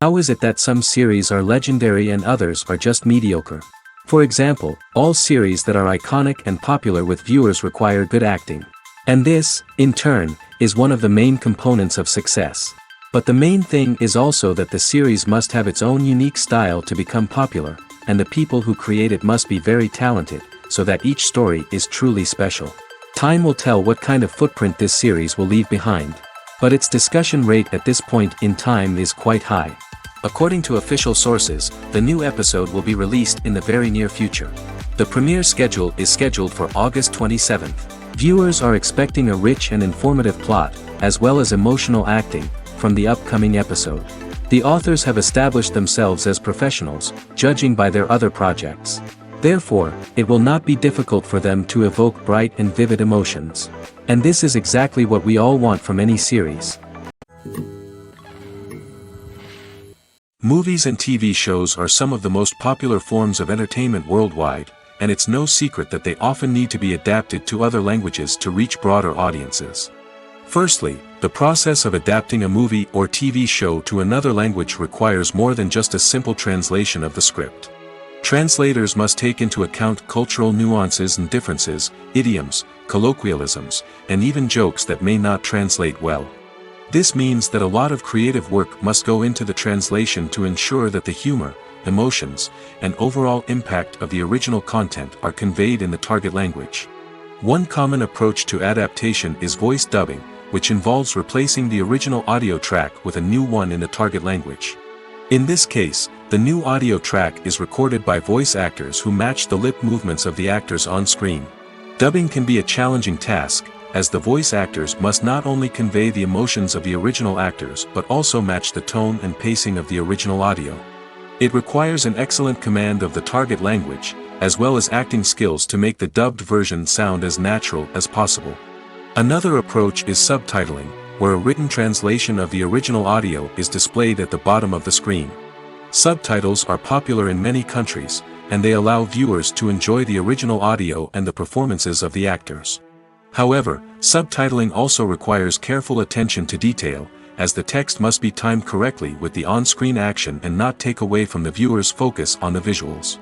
How is it that some series are legendary and others are just mediocre? For example, all series that are iconic and popular with viewers require good acting. And this, in turn, is one of the main components of success. But the main thing is also that the series must have its own unique style to become popular, and the people who create it must be very talented, so that each story is truly special. Time will tell what kind of footprint this series will leave behind. But its discussion rate at this point in time is quite high. According to official sources, the new episode will be released in the very near future. The premiere schedule is scheduled for August 27th. Viewers are expecting a rich and informative plot, as well as emotional acting, from the upcoming episode. The authors have established themselves as professionals, judging by their other projects. Therefore, it will not be difficult for them to evoke bright and vivid emotions. And this is exactly what we all want from any series. Movies and TV shows are some of the most popular forms of entertainment worldwide, and it's no secret that they often need to be adapted to other languages to reach broader audiences. Firstly, the process of adapting a movie or TV show to another language requires more than just a simple translation of the script. Translators must take into account cultural nuances and differences, idioms, colloquialisms, and even jokes that may not translate well. This means that a lot of creative work must go into the translation to ensure that the humor, emotions, and overall impact of the original content are conveyed in the target language. One common approach to adaptation is voice dubbing, which involves replacing the original audio track with a new one in the target language. In this case, the new audio track is recorded by voice actors who match the lip movements of the actors on screen. Dubbing can be a challenging task, as the voice actors must not only convey the emotions of the original actors but also match the tone and pacing of the original audio. It requires an excellent command of the target language, as well as acting skills to make the dubbed version sound as natural as possible. Another approach is subtitling, where a written translation of the original audio is displayed at the bottom of the screen. Subtitles are popular in many countries, and they allow viewers to enjoy the original audio and the performances of the actors. However, subtitling also requires careful attention to detail, as the text must be timed correctly with the on-screen action and not take away from the viewer's focus on the visuals.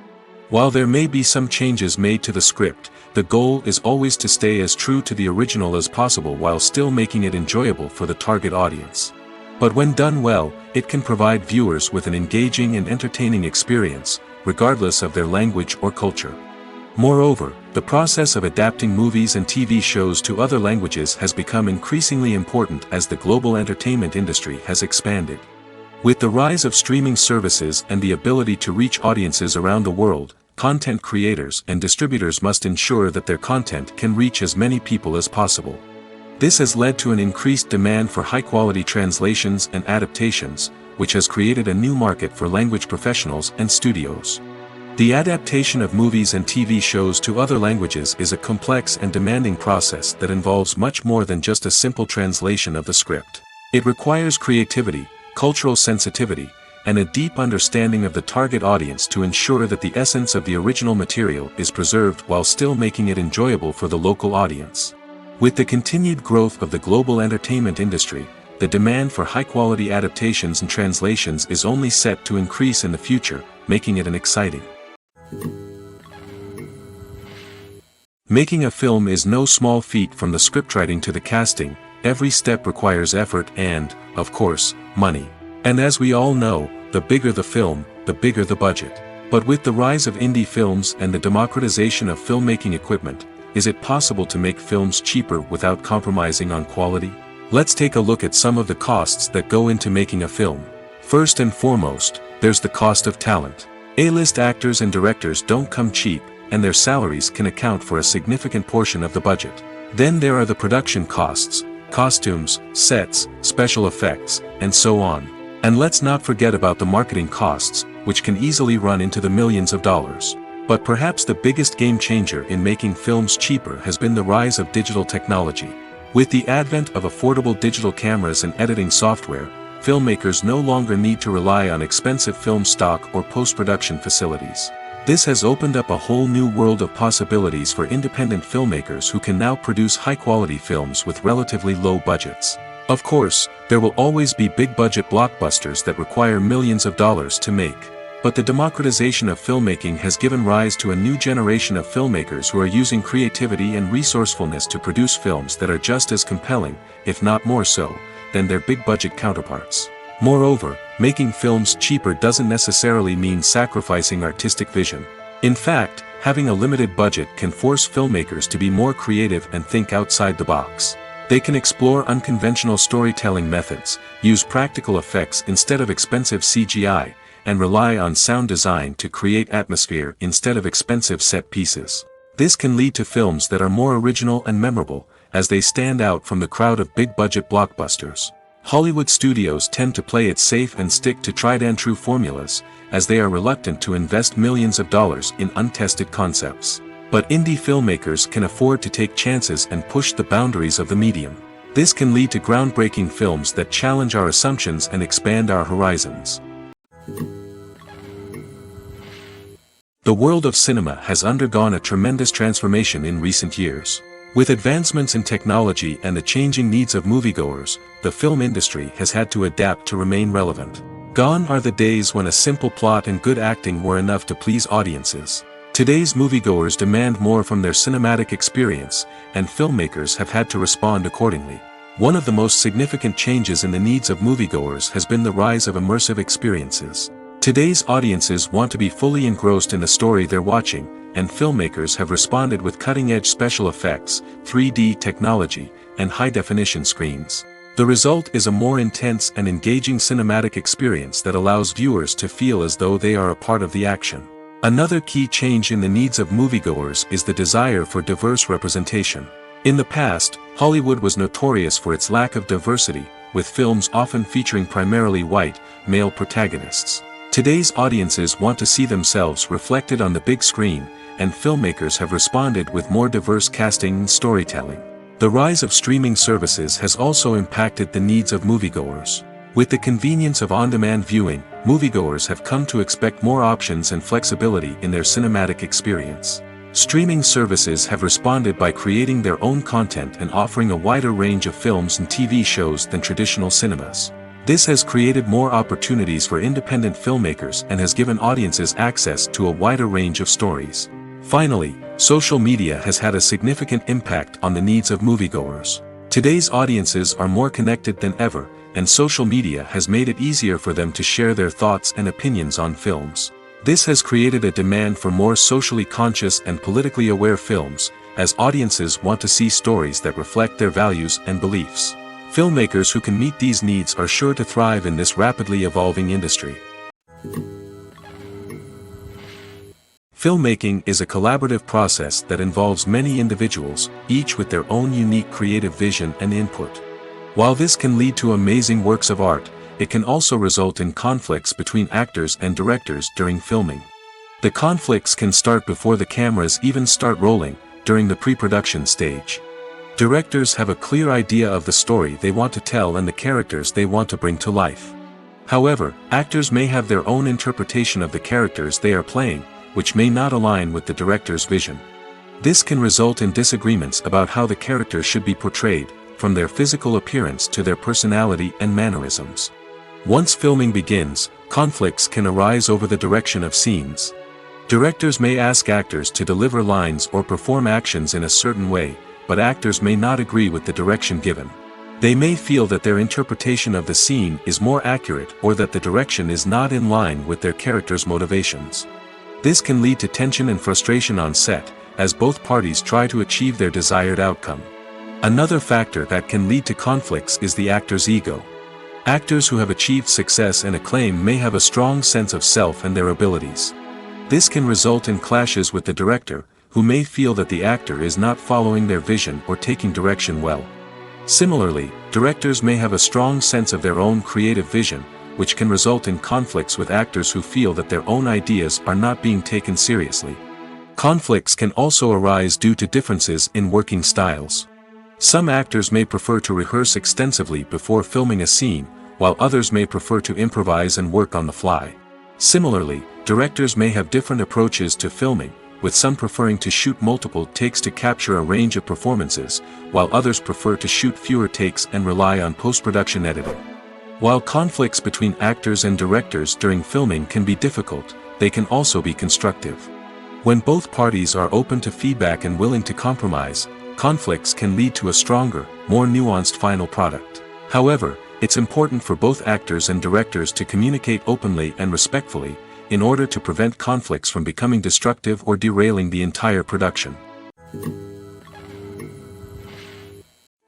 While there may be some changes made to the script, the goal is always to stay as true to the original as possible while still making it enjoyable for the target audience. But when done well, it can provide viewers with an engaging and entertaining experience, regardless of their language or culture. Moreover, the process of adapting movies and TV shows to other languages has become increasingly important as the global entertainment industry has expanded. With the rise of streaming services and the ability to reach audiences around the world, content creators and distributors must ensure that their content can reach as many people as possible. This has led to an increased demand for high-quality translations and adaptations, which has created a new market for language professionals and studios. The adaptation of movies and TV shows to other languages is a complex and demanding process that involves much more than just a simple translation of the script. It requires creativity, cultural sensitivity, and a deep understanding of the target audience to ensure that the essence of the original material is preserved while still making it enjoyable for the local audience. With the continued growth of the global entertainment industry, the demand for high-quality adaptations and translations is only set to increase in the future, making it an exciting. Making a film is no small feat. From the scriptwriting to the casting, every step requires effort and, of course, money. And as we all know, the bigger the film, the bigger the budget. But with the rise of indie films and the democratization of filmmaking equipment, is it possible to make films cheaper without compromising on quality? Let's take a look at some of the costs that go into making a film. First and foremost, there's the cost of talent. A-list actors and directors don't come cheap, and their salaries can account for a significant portion of the budget. Then there are the production costs, costumes, sets, special effects, and so on. And let's not forget about the marketing costs, which can easily run into the millions of dollars. But perhaps the biggest game changer in making films cheaper has been the rise of digital technology. With the advent of affordable digital cameras and editing software, filmmakers no longer need to rely on expensive film stock or post-production facilities. This has opened up a whole new world of possibilities for independent filmmakers who can now produce high-quality films with relatively low budgets. Of course, there will always be big-budget blockbusters that require millions of dollars to make. But the democratization of filmmaking has given rise to a new generation of filmmakers who are using creativity and resourcefulness to produce films that are just as compelling, if not more so, than their big-budget counterparts. Moreover, making films cheaper doesn't necessarily mean sacrificing artistic vision. In fact, having a limited budget can force filmmakers to be more creative and think outside the box. They can explore unconventional storytelling methods, use practical effects instead of expensive CGI, and rely on sound design to create atmosphere instead of expensive set pieces. This can lead to films that are more original and memorable, as they stand out from the crowd of big-budget blockbusters. Hollywood studios tend to play it safe and stick to tried-and-true formulas, as they are reluctant to invest millions of dollars in untested concepts. But indie filmmakers can afford to take chances and push the boundaries of the medium. This can lead to groundbreaking films that challenge our assumptions and expand our horizons. The world of cinema has undergone a tremendous transformation in recent years. With advancements in technology and the changing needs of moviegoers, the film industry has had to adapt to remain relevant. Gone are the days when a simple plot and good acting were enough to please audiences. Today's moviegoers demand more from their cinematic experience, and filmmakers have had to respond accordingly. One of the most significant changes in the needs of moviegoers has been the rise of immersive experiences. Today's audiences want to be fully engrossed in the story they're watching, and filmmakers have responded with cutting-edge special effects, 3D technology, and high-definition screens. The result is a more intense and engaging cinematic experience that allows viewers to feel as though they are a part of the action. Another key change in the needs of moviegoers is the desire for diverse representation. In the past, Hollywood was notorious for its lack of diversity, with films often featuring primarily white, male protagonists. Today's audiences want to see themselves reflected on the big screen, and filmmakers have responded with more diverse casting and storytelling. The rise of streaming services has also impacted the needs of moviegoers. With the convenience of on-demand viewing, moviegoers have come to expect more options and flexibility in their cinematic experience. Streaming services have responded by creating their own content and offering a wider range of films and TV shows than traditional cinemas. This has created more opportunities for independent filmmakers and has given audiences access to a wider range of stories. Finally, social media has had a significant impact on the needs of moviegoers. Today's audiences are more connected than ever, and social media has made it easier for them to share their thoughts and opinions on films. This has created a demand for more socially conscious and politically aware films, as audiences want to see stories that reflect their values and beliefs. Filmmakers who can meet these needs are sure to thrive in this rapidly evolving industry. Filmmaking is a collaborative process that involves many individuals, each with their own unique creative vision and input. While this can lead to amazing works of art, it can also result in conflicts between actors and directors during filming. The conflicts can start before the cameras even start rolling, during the pre-production stage. Directors have a clear idea of the story they want to tell and the characters they want to bring to life. However, actors may have their own interpretation of the characters they are playing, which may not align with the director's vision. This can result in disagreements about how the characters should be portrayed, from their physical appearance to their personality and mannerisms. Once filming begins, conflicts can arise over the direction of scenes. Directors may ask actors to deliver lines or perform actions in a certain way, but actors may not agree with the direction given. They may feel that their interpretation of the scene is more accurate or that the direction is not in line with their character's motivations. This can lead to tension and frustration on set, as both parties try to achieve their desired outcome. Another factor that can lead to conflicts is the actor's ego. Actors who have achieved success and acclaim may have a strong sense of self and their abilities. This can result in clashes with the director, who may feel that the actor is not following their vision or taking direction well. Similarly, directors may have a strong sense of their own creative vision, which can result in conflicts with actors who feel that their own ideas are not being taken seriously. Conflicts can also arise due to differences in working styles. Some actors may prefer to rehearse extensively before filming a scene, while others may prefer to improvise and work on the fly. Similarly, directors may have different approaches to filming, with some preferring to shoot multiple takes to capture a range of performances, while others prefer to shoot fewer takes and rely on post-production editing. While conflicts between actors and directors during filming can be difficult, they can also be constructive. When both parties are open to feedback and willing to compromise, conflicts can lead to a stronger, more nuanced final product. However, it's important for both actors and directors to communicate openly and respectfully, in order to prevent conflicts from becoming destructive or derailing the entire production.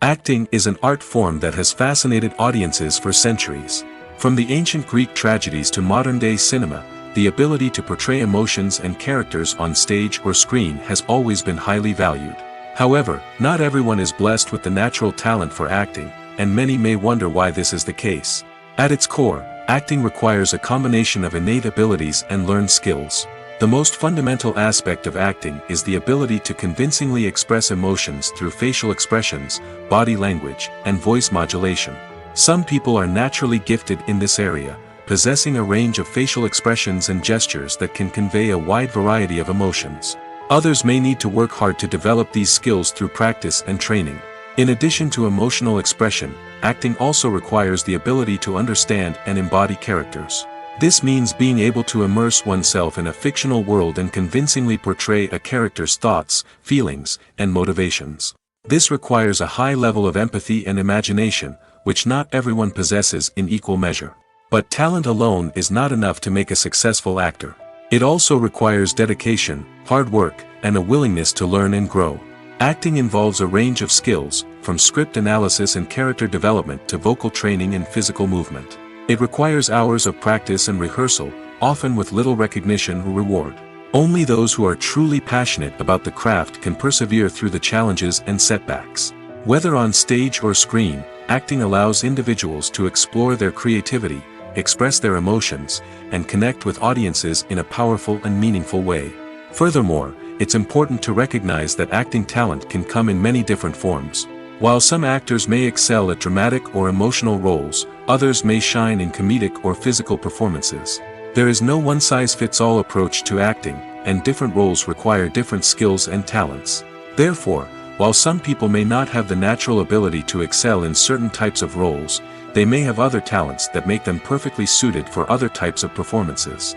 Acting is an art form that has fascinated audiences for centuries. From the ancient Greek tragedies to modern-day cinema, the ability to portray emotions and characters on stage or screen has always been highly valued. However, not everyone is blessed with the natural talent for acting, and many may wonder why this is the case. At its core, acting requires a combination of innate abilities and learned skills. The most fundamental aspect of acting is the ability to convincingly express emotions through facial expressions, body language, and voice modulation. Some people are naturally gifted in this area, possessing a range of facial expressions and gestures that can convey a wide variety of emotions. Others may need to work hard to develop these skills through practice and training. In addition to emotional expression, acting also requires the ability to understand and embody characters. This means being able to immerse oneself in a fictional world and convincingly portray a character's thoughts, feelings, and motivations. This requires a high level of empathy and imagination, which not everyone possesses in equal measure. But talent alone is not enough to make a successful actor. It also requires dedication, hard work, and a willingness to learn and grow. Acting involves a range of skills, from script analysis and character development to vocal training and physical movement. It requires hours of practice and rehearsal, often with little recognition or reward. Only those who are truly passionate about the craft can persevere through the challenges and setbacks. Whether on stage or screen, acting allows individuals to explore their creativity, express their emotions, and connect with audiences in a powerful and meaningful way. Furthermore, it's important to recognize that acting talent can come in many different forms. While some actors may excel at dramatic or emotional roles, others may shine in comedic or physical performances. There is no one-size-fits-all approach to acting, and different roles require different skills and talents. Therefore, while some people may not have the natural ability to excel in certain types of roles, they may have other talents that make them perfectly suited for other types of performances.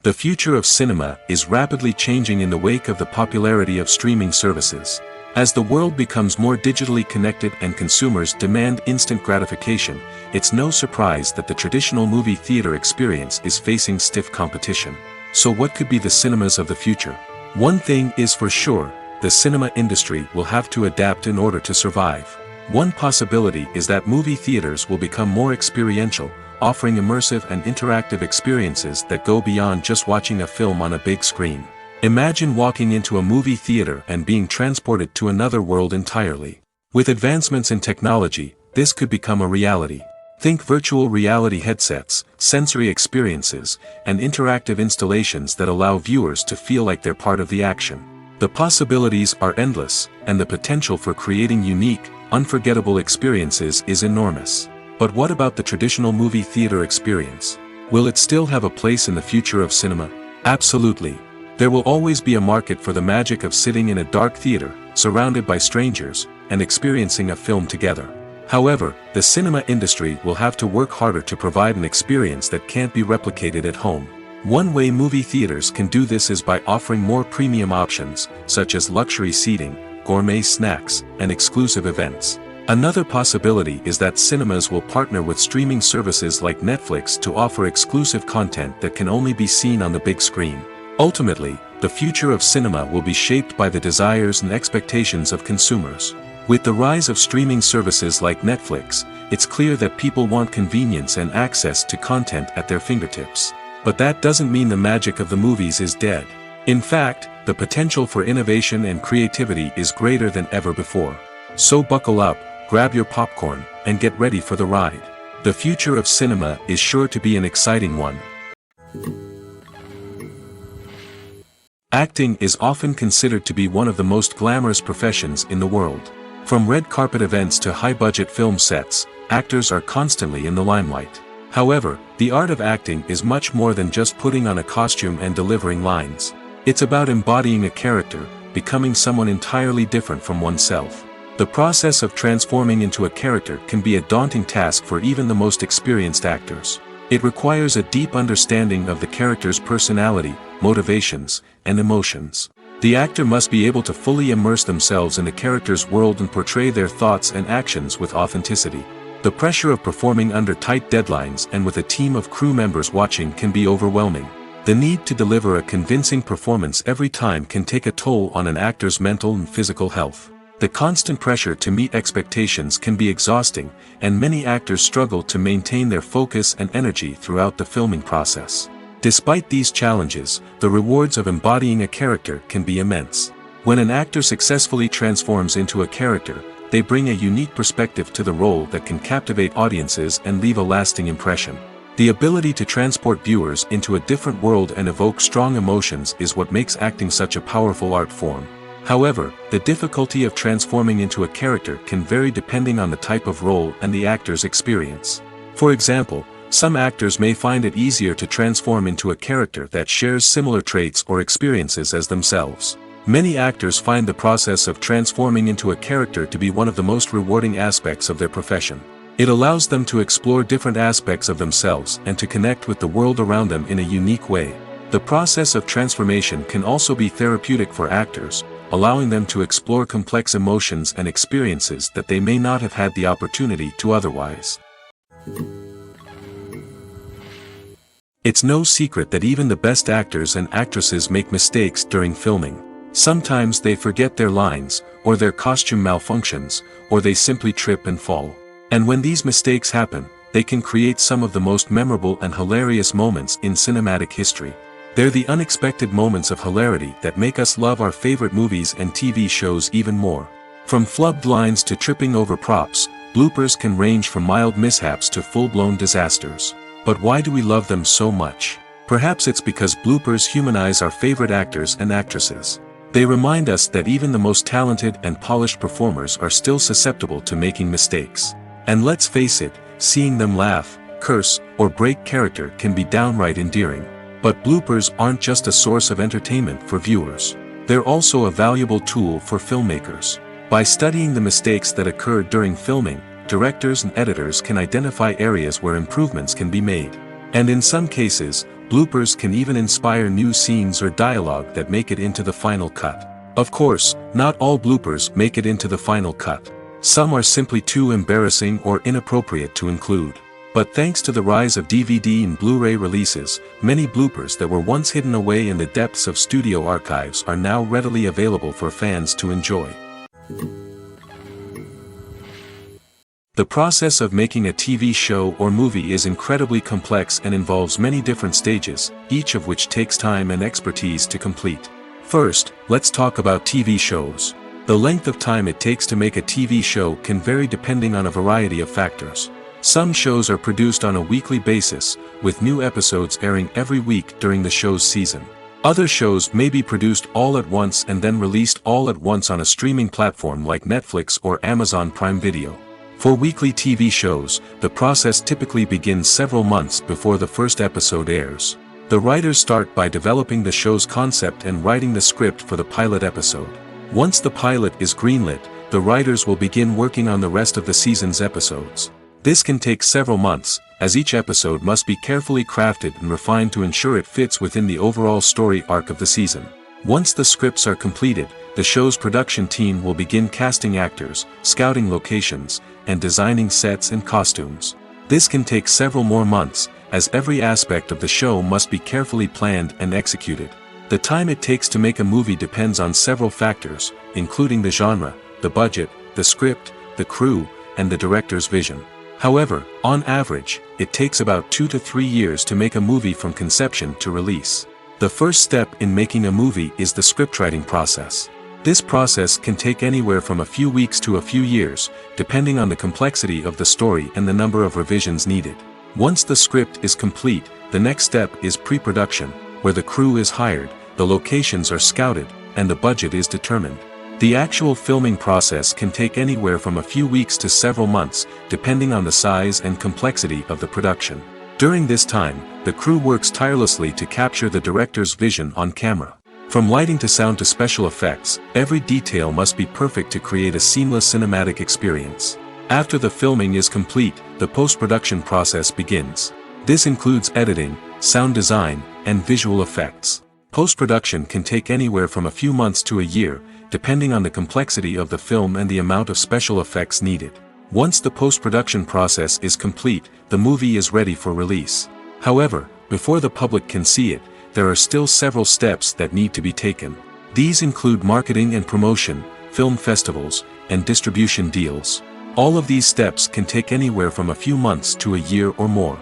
The future of cinema is rapidly changing in the wake of the popularity of streaming services. As the world becomes more digitally connected and consumers demand instant gratification, it's no surprise that the traditional movie theater experience is facing stiff competition. So what could be the cinemas of the future? One thing is for sure, the cinema industry will have to adapt in order to survive. One possibility is that movie theaters will become more experiential, offering immersive and interactive experiences that go beyond just watching a film on a big screen. Imagine walking into a movie theater and being transported to another world entirely. With advancements in technology, this could become a reality. Think virtual reality headsets, sensory experiences, and interactive installations that allow viewers to feel like they're part of the action. The possibilities are endless, and the potential for creating unique, unforgettable experiences is enormous. But what about the traditional movie theater experience? Will it still have a place in the future of cinema? Absolutely. There will always be a market for the magic of sitting in a dark theater, surrounded by strangers, and experiencing a film together. However, the cinema industry will have to work harder to provide an experience that can't be replicated at home. One way movie theaters can do this is by offering more premium options, such as luxury seating, gourmet snacks, and exclusive events. Another possibility is that cinemas will partner with streaming services like Netflix to offer exclusive content that can only be seen on the big screen. Ultimately, the future of cinema will be shaped by the desires and expectations of consumers. With the rise of streaming services like Netflix, it's clear that people want convenience and access to content at their fingertips. But that doesn't mean the magic of the movies is dead. In fact, the potential for innovation and creativity is greater than ever before. So buckle up, grab your popcorn, and get ready for the ride. The future of cinema is sure to be an exciting one. Acting is often considered to be one of the most glamorous professions in the world. From red carpet events to high-budget film sets, actors are constantly in the limelight. However, the art of acting is much more than just putting on a costume and delivering lines. It's about embodying a character, becoming someone entirely different from oneself. The process of transforming into a character can be a daunting task for even the most experienced actors. It requires a deep understanding of the character's personality, motivations, and emotions. The actor must be able to fully immerse themselves in the character's world and portray their thoughts and actions with authenticity. The pressure of performing under tight deadlines and with a team of crew members watching can be overwhelming. The need to deliver a convincing performance every time can take a toll on an actor's mental and physical health. The constant pressure to meet expectations can be exhausting, and many actors struggle to maintain their focus and energy throughout the filming process. Despite these challenges, the rewards of embodying a character can be immense. When an actor successfully transforms into a character, they bring a unique perspective to the role that can captivate audiences and leave a lasting impression. The ability to transport viewers into a different world and evoke strong emotions is what makes acting such a powerful art form. However, the difficulty of transforming into a character can vary depending on the type of role and the actor's experience. For example, some actors may find it easier to transform into a character that shares similar traits or experiences as themselves. Many actors find the process of transforming into a character to be one of the most rewarding aspects of their profession. It allows them to explore different aspects of themselves and to connect with the world around them in a unique way. The process of transformation can also be therapeutic for actors, allowing them to explore complex emotions and experiences that they may not have had the opportunity to otherwise. It's no secret that even the best actors and actresses make mistakes during filming. Sometimes they forget their lines, or their costume malfunctions, or they simply trip and fall. And when these mistakes happen, they can create some of the most memorable and hilarious moments in cinematic history. They're the unexpected moments of hilarity that make us love our favorite movies and TV shows even more. From flubbed lines to tripping over props, bloopers can range from mild mishaps to full-blown disasters. But why do we love them so much? Perhaps it's because bloopers humanize our favorite actors and actresses. They remind us that even the most talented and polished performers are still susceptible to making mistakes. And let's face it, seeing them laugh, curse, or break character can be downright endearing. But bloopers aren't just a source of entertainment for viewers. They're also a valuable tool for filmmakers. By studying the mistakes that occur during filming, directors and editors can identify areas where improvements can be made. And in some cases, bloopers can even inspire new scenes or dialogue that make it into the final cut. Of course, not all bloopers make it into the final cut. Some are simply too embarrassing or inappropriate to include. But thanks to the rise of DVD and Blu-ray releases, many bloopers that were once hidden away in the depths of studio archives are now readily available for fans to enjoy. The process of making a TV show or movie is incredibly complex and involves many different stages, each of which takes time and expertise to complete. First, let's talk about TV shows. The length of time it takes to make a TV show can vary depending on a variety of factors. Some shows are produced on a weekly basis, with new episodes airing every week during the show's season. Other shows may be produced all at once and then released all at once on a streaming platform like Netflix or Amazon Prime Video. For weekly TV shows, the process typically begins several months before the first episode airs. The writers start by developing the show's concept and writing the script for the pilot episode. Once the pilot is greenlit, the writers will begin working on the rest of the season's episodes. This can take several months, as each episode must be carefully crafted and refined to ensure it fits within the overall story arc of the season. Once the scripts are completed, the show's production team will begin casting actors, scouting locations, and designing sets and costumes. This can take several more months, as every aspect of the show must be carefully planned and executed. The time it takes to make a movie depends on several factors, including the genre, the budget, the script, the crew, and the director's vision. However, on average, it takes about 2 to 3 years to make a movie from conception to release. The first step in making a movie is the scriptwriting process. This process can take anywhere from a few weeks to a few years, depending on the complexity of the story and the number of revisions needed. Once the script is complete, the next step is pre-production, where the crew is hired, the locations are scouted, and the budget is determined. The actual filming process can take anywhere from a few weeks to several months, depending on the size and complexity of the production. During this time, the crew works tirelessly to capture the director's vision on camera. From lighting to sound to special effects, every detail must be perfect to create a seamless cinematic experience. After the filming is complete, the post-production process begins. This includes editing, sound design, and visual effects. Post-production can take anywhere from a few months to a year, depending on the complexity of the film and the amount of special effects needed. Once the post-production process is complete, the movie is ready for release. However, before the public can see it, there are still several steps that need to be taken. These include marketing and promotion, film festivals, and distribution deals. All of these steps can take anywhere from a few months to a year or more.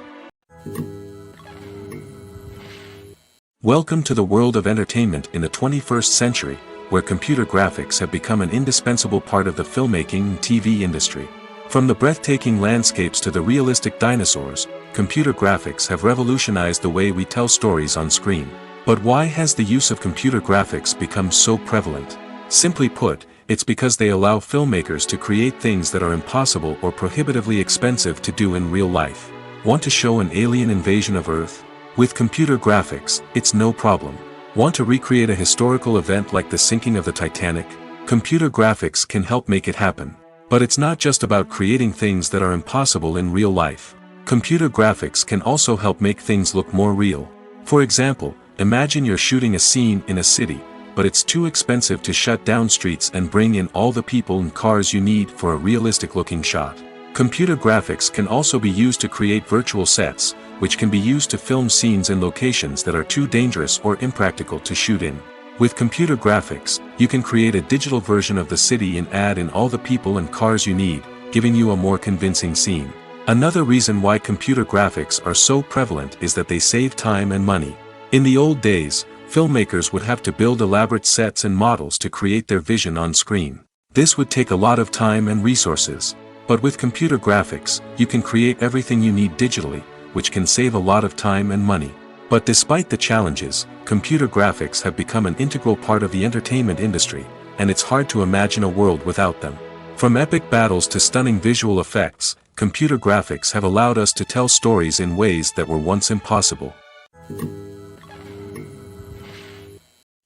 Welcome to the world of entertainment in the 21st century, where computer graphics have become an indispensable part of the filmmaking and TV industry. From the breathtaking landscapes to the realistic dinosaurs, computer graphics have revolutionized the way we tell stories on screen. But why has the use of computer graphics become so prevalent? Simply put, it's because they allow filmmakers to create things that are impossible or prohibitively expensive to do in real life. Want to show an alien invasion of Earth? With computer graphics, it's no problem. Want to recreate a historical event like the sinking of the Titanic? Computer graphics can help make it happen. But it's not just about creating things that are impossible in real life. Computer graphics can also help make things look more real. For example, imagine you're shooting a scene in a city, but it's too expensive to shut down streets and bring in all the people and cars you need for a realistic-looking shot. Computer graphics can also be used to create virtual sets, which can be used to film scenes in locations that are too dangerous or impractical to shoot in. With computer graphics, you can create a digital version of the city and add in all the people and cars you need, giving you a more convincing scene. Another reason why computer graphics are so prevalent is that they save time and money. In the old days, filmmakers would have to build elaborate sets and models to create their vision on screen. This would take a lot of time and resources. But with computer graphics, you can create everything you need digitally, which can save a lot of time and money. But despite the challenges, computer graphics have become an integral part of the entertainment industry, and it's hard to imagine a world without them. From epic battles to stunning visual effects, computer graphics have allowed us to tell stories in ways that were once impossible.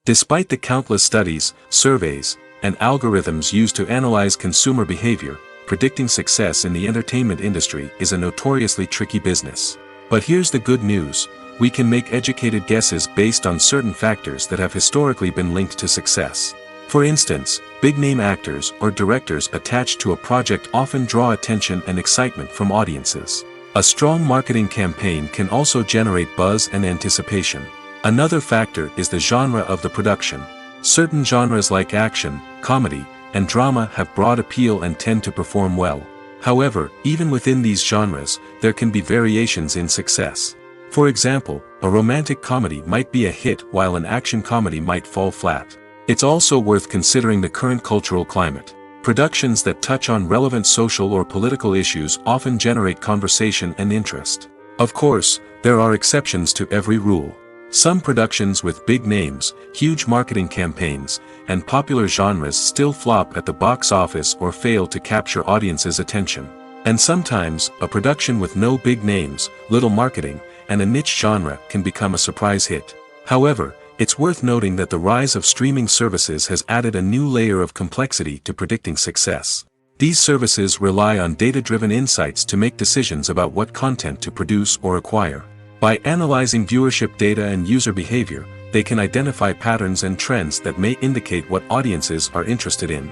Despite the countless studies, surveys, and algorithms used to analyze consumer behavior, predicting success in the entertainment industry is a notoriously tricky business. But here's the good news. We can make educated guesses based on certain factors that have historically been linked to success. For instance, big-name actors or directors attached to a project often draw attention and excitement from audiences. A strong marketing campaign can also generate buzz and anticipation. Another factor is the genre of the production. Certain genres like action, comedy, and drama have broad appeal and tend to perform well. However, even within these genres, there can be variations in success. For example, a romantic comedy might be a hit while an action comedy might fall flat. It's also worth considering the current cultural climate. Productions that touch on relevant social or political issues often generate conversation and interest. Of course, there are exceptions to every rule. Some productions with big names, huge marketing campaigns, and popular genres still flop at the box office or fail to capture audiences' attention. And sometimes, a production with no big names, little marketing, and a niche genre can become a surprise hit. However, it's worth noting that the rise of streaming services has added a new layer of complexity to predicting success. These services rely on data-driven insights to make decisions about what content to produce or acquire. By analyzing viewership data and user behavior, they can identify patterns and trends that may indicate what audiences are interested in.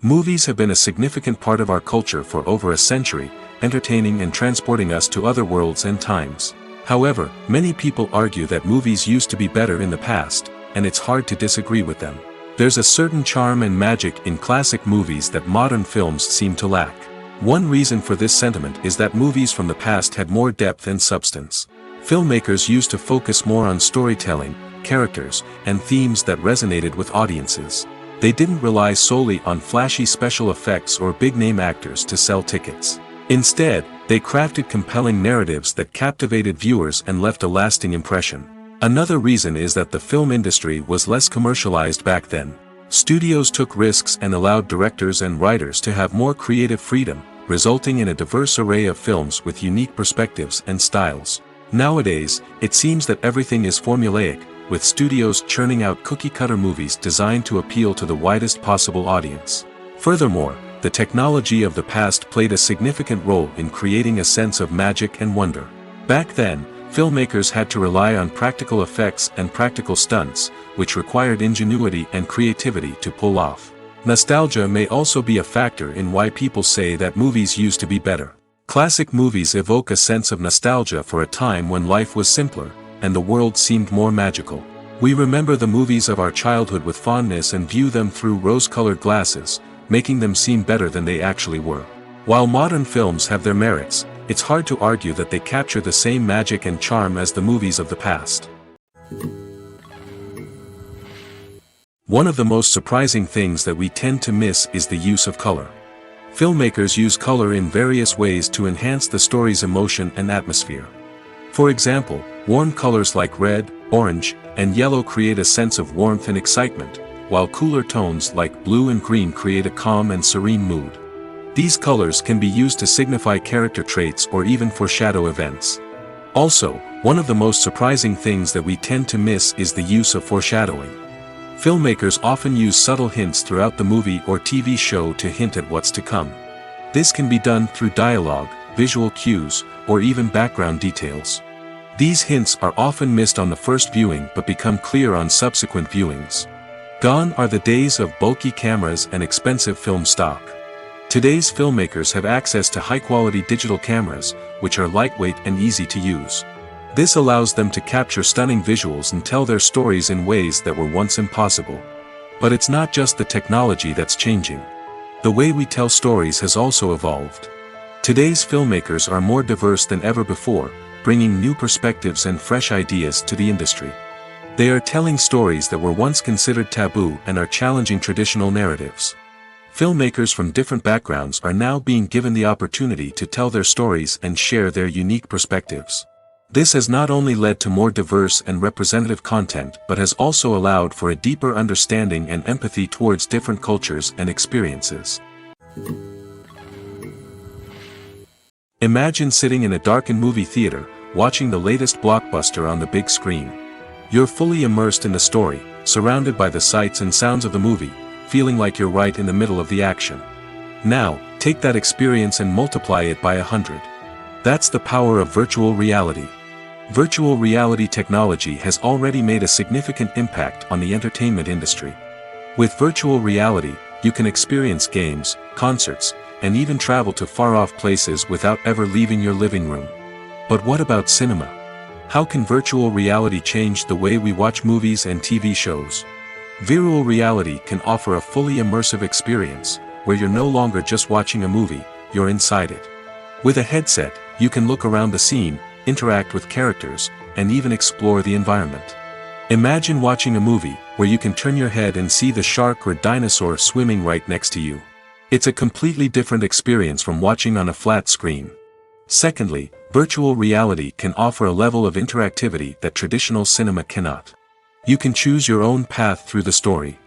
Movies have been a significant part of our culture for over a century, entertaining and transporting us to other worlds and times. However, many people argue that movies used to be better in the past, and it's hard to disagree with them. There's a certain charm and magic in classic movies that modern films seem to lack. One reason for this sentiment is that movies from the past had more depth and substance. Filmmakers used to focus more on storytelling, characters, and themes that resonated with audiences. They didn't rely solely on flashy special effects or big-name actors to sell tickets. Instead, they crafted compelling narratives that captivated viewers and left a lasting impression. Another reason is that the film industry was less commercialized back then. Studios took risks and allowed directors and writers to have more creative freedom, resulting in a diverse array of films with unique perspectives and styles. Nowadays, it seems that everything is formulaic, with studios churning out cookie-cutter movies designed to appeal to the widest possible audience. Furthermore, the technology of the past played a significant role in creating a sense of magic and wonder. Back then, filmmakers had to rely on practical effects and practical stunts, which required ingenuity and creativity to pull off. Nostalgia may also be a factor in why people say that movies used to be better. Classic movies evoke a sense of nostalgia for a time when life was simpler, and the world seemed more magical. We remember the movies of our childhood with fondness and view them through rose-colored glasses, making them seem better than they actually were. While modern films have their merits, it's hard to argue that they capture the same magic and charm as the movies of the past. One of the most surprising things that we tend to miss is the use of color. Filmmakers use color in various ways to enhance the story's emotion and atmosphere. For example, warm colors like red, orange, and yellow create a sense of warmth and excitement, while cooler tones like blue and green create a calm and serene mood. These colors can be used to signify character traits or even foreshadow events. Also, one of the most surprising things that we tend to miss is the use of foreshadowing. Filmmakers often use subtle hints throughout the movie or TV show to hint at what's to come. This can be done through dialogue, visual cues, or even background details. These hints are often missed on the first viewing but become clear on subsequent viewings. Gone are the days of bulky cameras and expensive film stock. Today's filmmakers have access to high-quality digital cameras, which are lightweight and easy to use. This allows them to capture stunning visuals and tell their stories in ways that were once impossible. But it's not just the technology that's changing. The way we tell stories has also evolved. Today's filmmakers are more diverse than ever before, bringing new perspectives and fresh ideas to the industry. They are telling stories that were once considered taboo and are challenging traditional narratives. Filmmakers from different backgrounds are now being given the opportunity to tell their stories and share their unique perspectives. This has not only led to more diverse and representative content but has also allowed for a deeper understanding and empathy towards different cultures and experiences. Imagine sitting in a darkened movie theater, watching the latest blockbuster on the big screen. You're fully immersed in the story, surrounded by the sights and sounds of the movie, feeling like you're right in the middle of the action. Now, take that experience and multiply it by 100. That's the power of virtual reality. Virtual reality technology has already made a significant impact on the entertainment industry. With virtual reality, you can experience games, concerts, and even travel to far-off places without ever leaving your living room. But what about cinema? How can virtual reality change the way we watch movies and TV shows? Virtual reality can offer a fully immersive experience, where you're no longer just watching a movie, you're inside it. With a headset, you can look around the scene, interact with characters, and even explore the environment. Imagine watching a movie, where you can turn your head and see the shark or dinosaur swimming right next to you. It's a completely different experience from watching on a flat screen. Secondly, virtual reality can offer a level of interactivity that traditional cinema cannot. You can choose your own path through the story.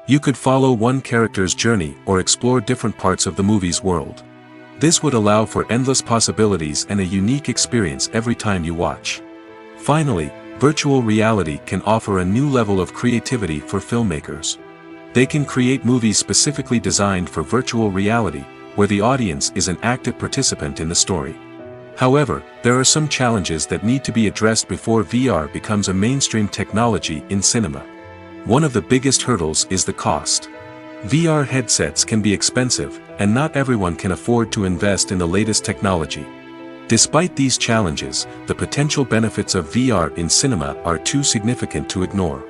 You could follow one character's journey or explore different parts of the movie's world. This would allow for endless possibilities and a unique experience every time you watch. Finally, virtual reality can offer a new level of creativity for filmmakers. They can create movies specifically designed for virtual reality, where the audience is an active participant in the story. However, there are some challenges that need to be addressed before VR becomes a mainstream technology in cinema. One of the biggest hurdles is the cost. VR headsets can be expensive, and not everyone can afford to invest in the latest technology. Despite these challenges, the potential benefits of VR in cinema are too significant to ignore.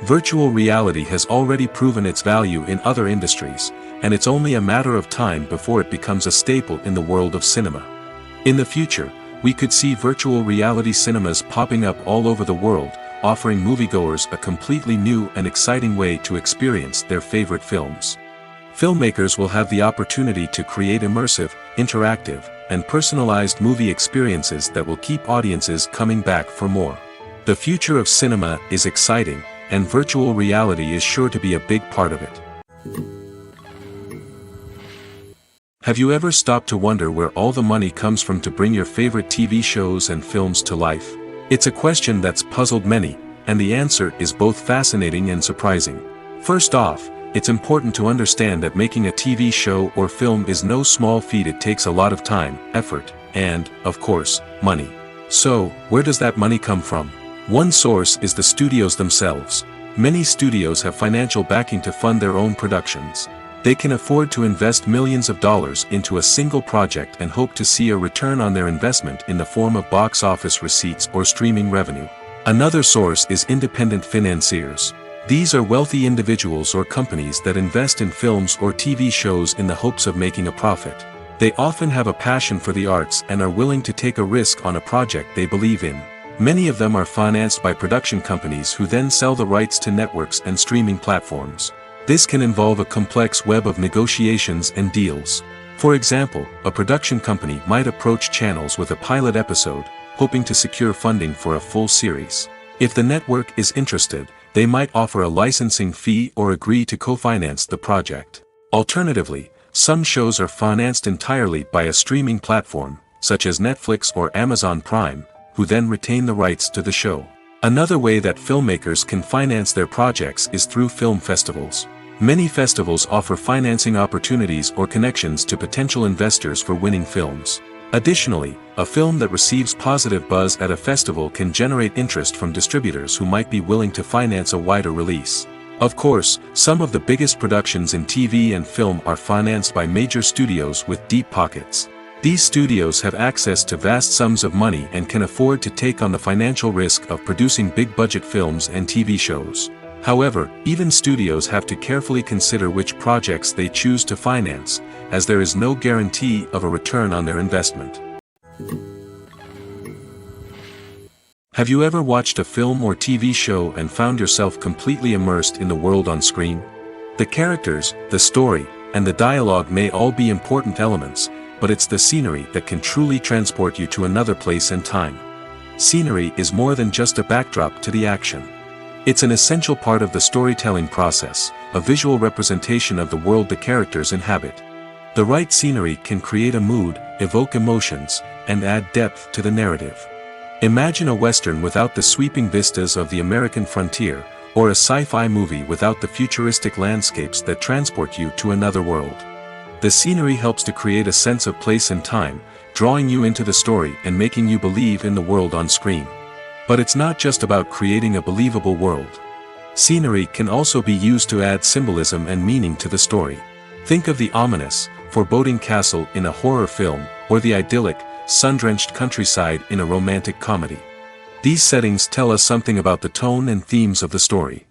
Virtual reality has already proven its value in other industries, and it's only a matter of time before it becomes a staple in the world of cinema. In the future, we could see virtual reality cinemas popping up all over the world, offering moviegoers a completely new and exciting way to experience their favorite films. Filmmakers will have the opportunity to create immersive, interactive, and personalized movie experiences that will keep audiences coming back for more. The future of cinema is exciting, and virtual reality is sure to be a big part of it. Have you ever stopped to wonder where all the money comes from to bring your favorite TV shows and films to life? It's a question that's puzzled many, and the answer is both fascinating and surprising. First off, it's important to understand that making a TV show or film is no small feat. It takes a lot of time, effort, and, of course, money. So, where does that money come from? One source is the studios themselves. Many studios have financial backing to fund their own productions. They can afford to invest millions of dollars into a single project and hope to see a return on their investment in the form of box office receipts or streaming revenue. Another source is independent financiers. These are wealthy individuals or companies that invest in films or TV shows in the hopes of making a profit. They often have a passion for the arts and are willing to take a risk on a project they believe in. Many of them are financed by production companies who then sell the rights to networks and streaming platforms. This can involve a complex web of negotiations and deals. For example, a production company might approach channels with a pilot episode, hoping to secure funding for a full series. If the network is interested, they might offer a licensing fee or agree to co-finance the project. Alternatively, some shows are financed entirely by a streaming platform, such as Netflix or Amazon Prime, who then retain the rights to the show. Another way that filmmakers can finance their projects is through film festivals. Many festivals offer financing opportunities or connections to potential investors for winning films. Additionally, a film that receives positive buzz at a festival can generate interest from distributors who might be willing to finance a wider release. Of course, some of the biggest productions in TV and film are financed by major studios with deep pockets. These studios have access to vast sums of money and can afford to take on the financial risk of producing big-budget films and TV shows. However, even studios have to carefully consider which projects they choose to finance, as there is no guarantee of a return on their investment. Have you ever watched a film or TV show and found yourself completely immersed in the world on screen? The characters, the story, and the dialogue may all be important elements, but it's the scenery that can truly transport you to another place and time. Scenery is more than just a backdrop to the action. It's an essential part of the storytelling process, a visual representation of the world the characters inhabit. The right scenery can create a mood, evoke emotions, and add depth to the narrative. Imagine a Western without the sweeping vistas of the American frontier, or a sci-fi movie without the futuristic landscapes that transport you to another world. The scenery helps to create a sense of place and time, drawing you into the story and making you believe in the world on screen. But it's not just about creating a believable world. Scenery can also be used to add symbolism and meaning to the story. Think of the ominous, foreboding castle in a horror film, or the idyllic, sun-drenched countryside in a romantic comedy. These settings tell us something about the tone and themes of the story.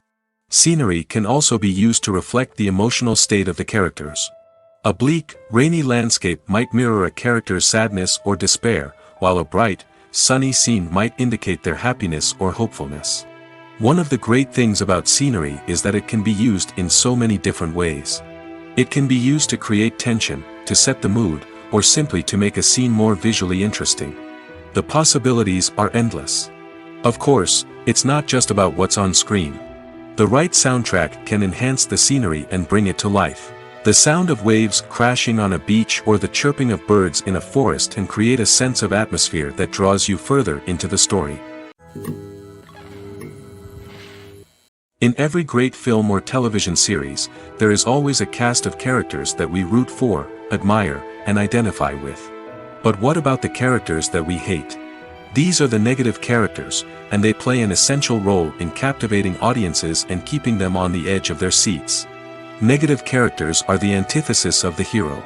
Scenery can also be used to reflect the emotional state of the characters. A bleak, rainy landscape might mirror a character's sadness or despair, while a bright, sunny scene might indicate their happiness or hopefulness. One of the great things about scenery is that it can be used in so many different ways. It can be used to create tension, to set the mood, or simply to make a scene more visually interesting. The possibilities are endless. Of course, it's not just about what's on screen. The right soundtrack can enhance the scenery and bring it to life. The sound of waves crashing on a beach or the chirping of birds in a forest can create a sense of atmosphere that draws you further into the story. In every great film or television series, there is always a cast of characters that we root for, admire, and identify with. But what about the characters that we hate? These are the negative characters, and they play an essential role in captivating audiences and keeping them on the edge of their seats. Negative characters are the antithesis of the hero.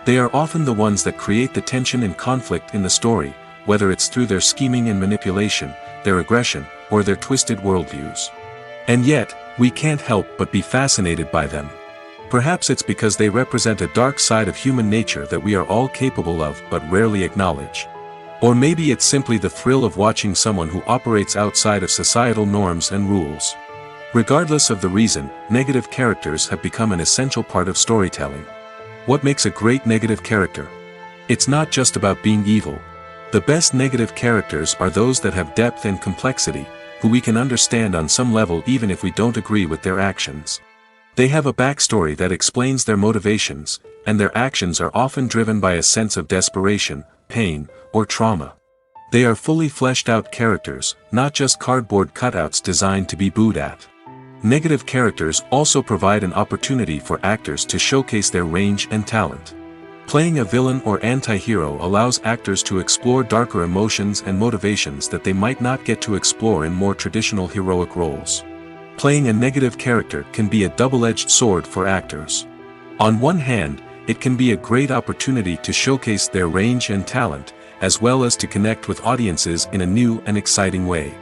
They are often the ones that create the tension and conflict in the story, whether it's through their scheming and manipulation, their aggression, or their twisted worldviews. And yet, we can't help but be fascinated by them. Perhaps it's because they represent a dark side of human nature that we are all capable of but rarely acknowledge. Or maybe it's simply the thrill of watching someone who operates outside of societal norms and rules. Regardless of the reason, negative characters have become an essential part of storytelling. What makes a great negative character? It's not just about being evil. The best negative characters are those that have depth and complexity, who we can understand on some level even if we don't agree with their actions. They have a backstory that explains their motivations, and their actions are often driven by a sense of desperation, pain, or trauma. They are fully fleshed out characters, not just cardboard cutouts designed to be booed at. Negative characters also provide an opportunity for actors to showcase their range and talent. Playing a villain or anti-hero allows actors to explore darker emotions and motivations that they might not get to explore in more traditional heroic roles. Playing a negative character can be a double-edged sword for actors. On one hand, it can be a great opportunity to showcase their range and talent, as well as to connect with audiences in a new and exciting way.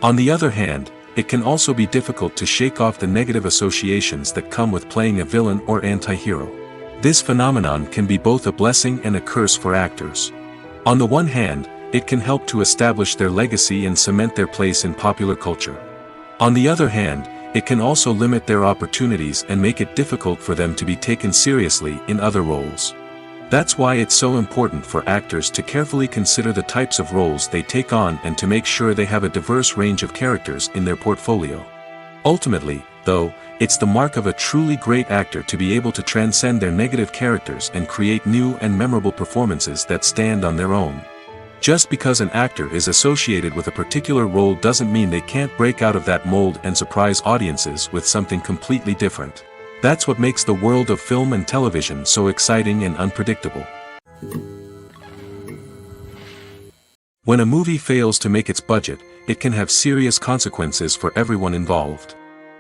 On the other hand, it can also be difficult to shake off the negative associations that come with playing a villain or anti-hero. This phenomenon can be both a blessing and a curse for actors. On the one hand, it can help to establish their legacy and cement their place in popular culture. On the other hand, it can also limit their opportunities and make it difficult for them to be taken seriously in other roles. That's why it's so important for actors to carefully consider the types of roles they take on and to make sure they have a diverse range of characters in their portfolio. Ultimately, though, it's the mark of a truly great actor to be able to transcend their negative characters and create new and memorable performances that stand on their own. Just because an actor is associated with a particular role doesn't mean they can't break out of that mold and surprise audiences with something completely different. That's what makes the world of film and television so exciting and unpredictable. When a movie fails to make its budget, it can have serious consequences for everyone involved.